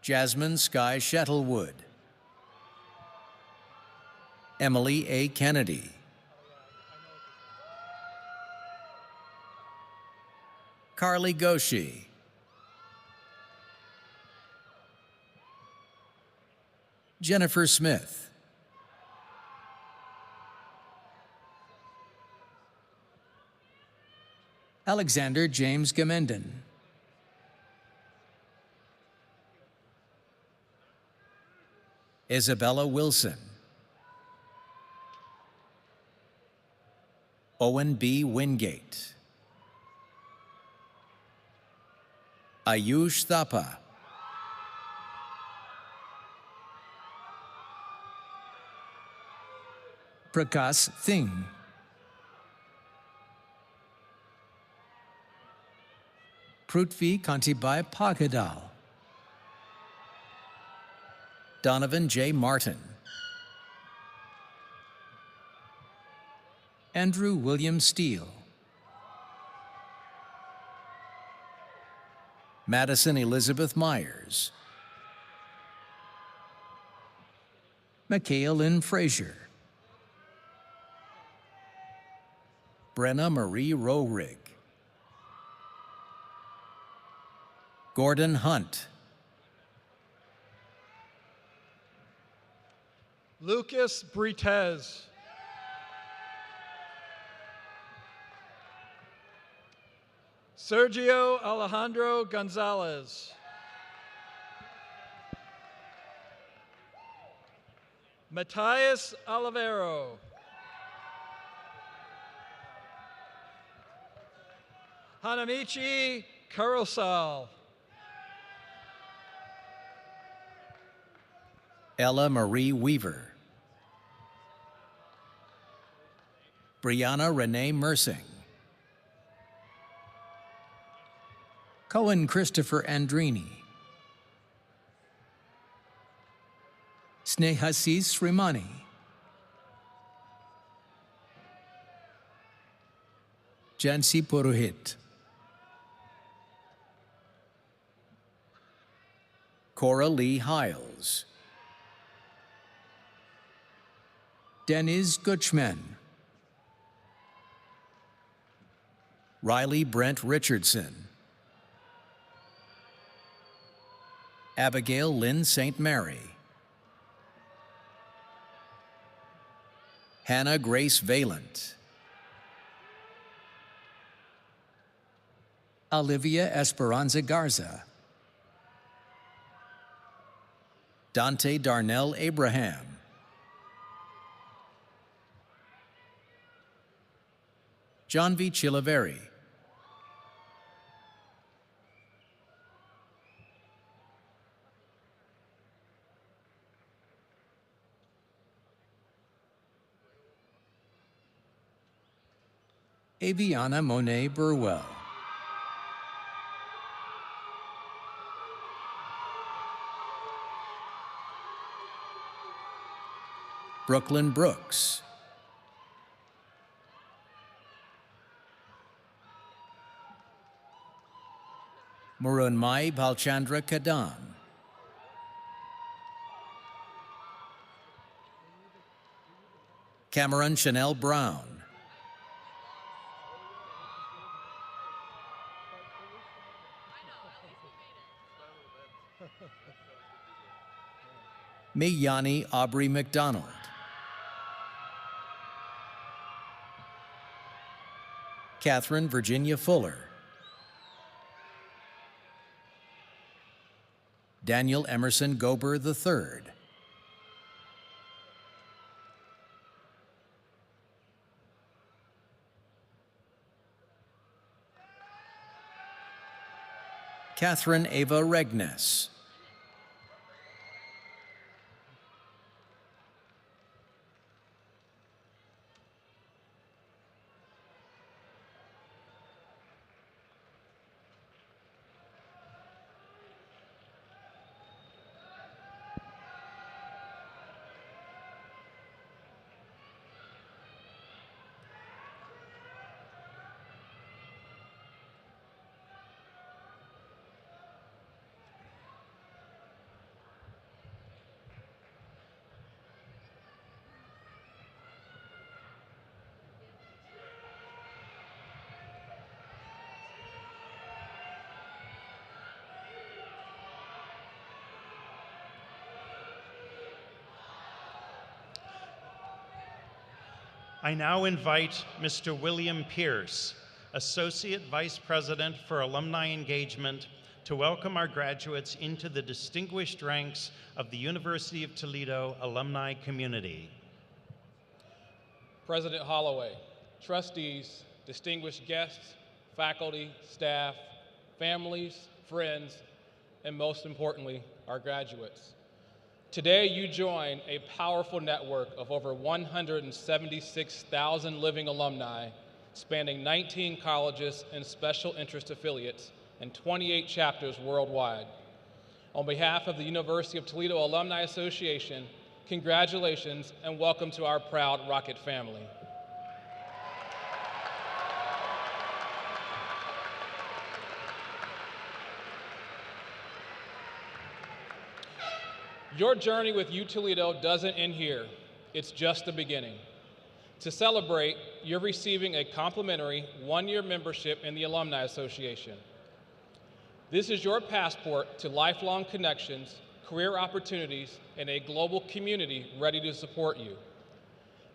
Jasmine Sky Shettlewood. Emily A. Kennedy. Carly Goshi. Jennifer Smith. Alexander James Gamenden. Isabella Wilson. Owen B. Wingate. Ayush Thapa. Prakash Singh. Prithvi Kantibai Pagadal. Donovan J. Martin. Andrew William Steele. Madison Elizabeth Myers. Micaiah Lynn Frazier, Brenna Marie Rohrig, Gordon Hunt, Lucas Britez. Sergio Alejandro Gonzalez. Matthias Olivero. Hanamichi Karosal. Ella Marie Weaver, Brianna Renee Mersing, Cohen Christopher Andrini, Snehasis Srimani, Jansi Purohit, Cora Lee Hiles, Deniz Gutschman, Riley Brent Richardson, Abigail Lynn St. Mary, Hannah Grace Valent, Olivia Esperanza Garza, Dante Darnell Abraham, John V. Chilaveri, Aviana Monet Burwell, Brooklyn Brooks, Murunmai Balchandra Kadam, Cameron Chanel Brown, Miyani Aubrey McDonald, Catherine Virginia Fuller, Daniel Emerson Gober III, Catherine Ava Regnes, I now invite Mr. William Pierce, Associate Vice President for Alumni Engagement, to welcome our graduates into the distinguished ranks of the University of Toledo alumni community. President Holloway, trustees, distinguished guests, faculty, staff, families, friends, and most importantly, our graduates. Today, you join a powerful network of over 176,000 living alumni spanning 19 colleges and special interest affiliates and 28 chapters worldwide. On behalf of the University of Toledo Alumni Association, congratulations and welcome to our proud Rocket family. Your journey with UToledo doesn't end here. It's just the beginning. To celebrate, you're receiving a complimentary one-year membership in the Alumni Association. This is your passport to lifelong connections, career opportunities, and a global community ready to support you.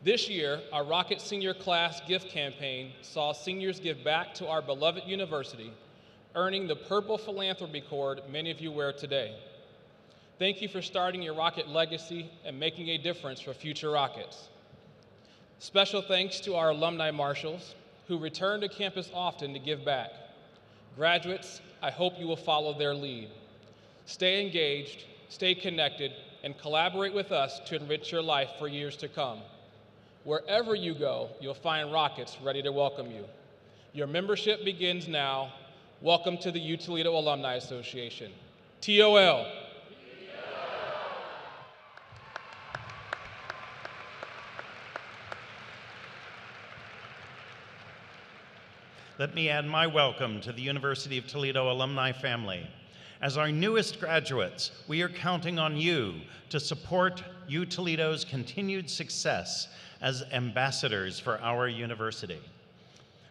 This year, our Rocket Senior Class Gift Campaign saw seniors give back to our beloved university, earning the purple philanthropy cord many of you wear today. Thank you for starting your Rocket legacy and making a difference for future Rockets. Special thanks to our alumni marshals who return to campus often to give back. Graduates, I hope you will follow their lead. Stay engaged, stay connected, and collaborate with us to enrich your life for years to come. Wherever you go, you'll find Rockets ready to welcome you. Your membership begins now. Welcome to the UToledo Alumni Association. TOL. Let me add my welcome to the University of Toledo alumni family. As our newest graduates, we are counting on you to support UToledo's continued success as ambassadors for our university.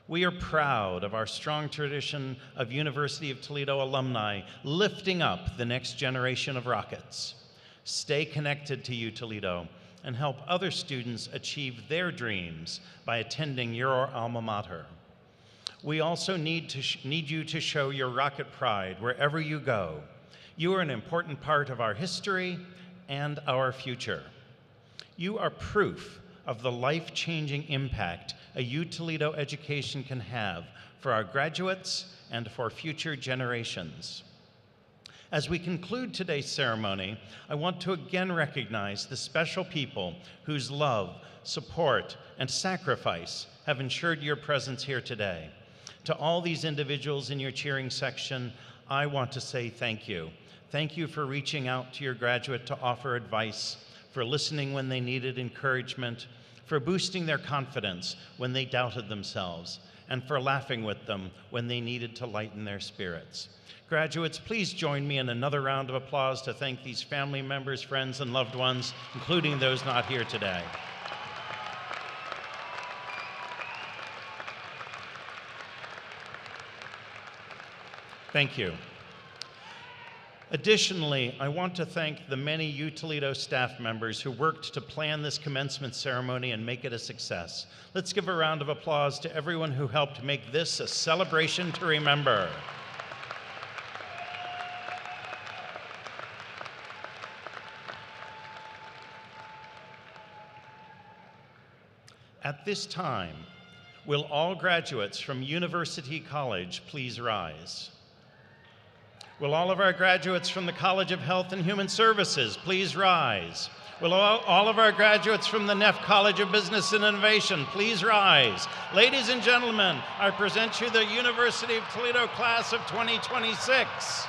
We are proud of our strong tradition of University of Toledo alumni lifting up the next generation of Rockets. Stay connected to UToledo and help other students achieve their dreams by attending your alma mater. We also need you to show your Rocket pride wherever you go. You are an important part of our history and our future. You are proof of the life-changing impact a UToledo education can have for our graduates and for future generations. As we conclude today's ceremony, I want to again recognize the special people whose love, support, and sacrifice have ensured your presence here today. To all these individuals in your cheering section, I want to say thank you. Thank you for reaching out to your graduate to offer advice, for listening when they needed encouragement, for boosting their confidence when they doubted themselves, and for laughing with them when they needed to lighten their spirits. Graduates, please join me in another round of applause to thank these family members, friends, and loved ones, including those not here today. Thank you. Additionally, I want to thank the many UToledo staff members who worked to plan this commencement ceremony and make it a success. Let's give a round of applause to everyone who helped make this a celebration to remember. At this time, will all graduates from University College please rise? Will all of our graduates from the College of Health and Human Services please rise? Will all of our graduates from the Neff College of Business and Innovation please rise? Ladies and gentlemen, I present you the University of Toledo class of 2026.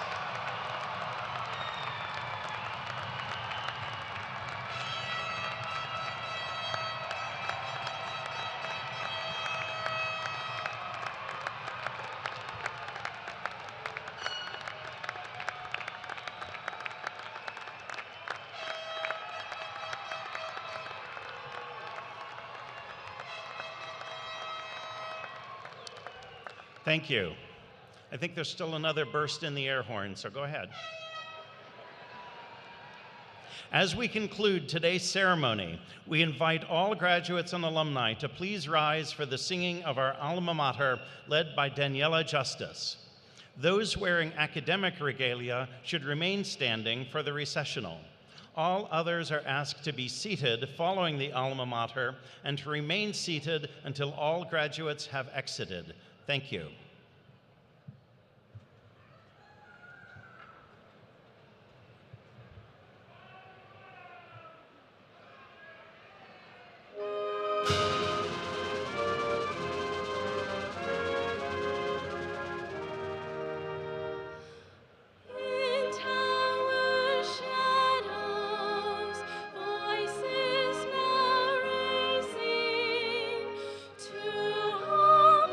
Thank you. I think there's still another burst in the air horn, so go ahead. As we conclude today's ceremony, we invite all graduates and alumni to please rise for the singing of our alma mater, led by Daniela Justice. Those wearing academic regalia should remain standing for the recessional. All others are asked to be seated following the alma mater and to remain seated until all graduates have exited. Thank you. To home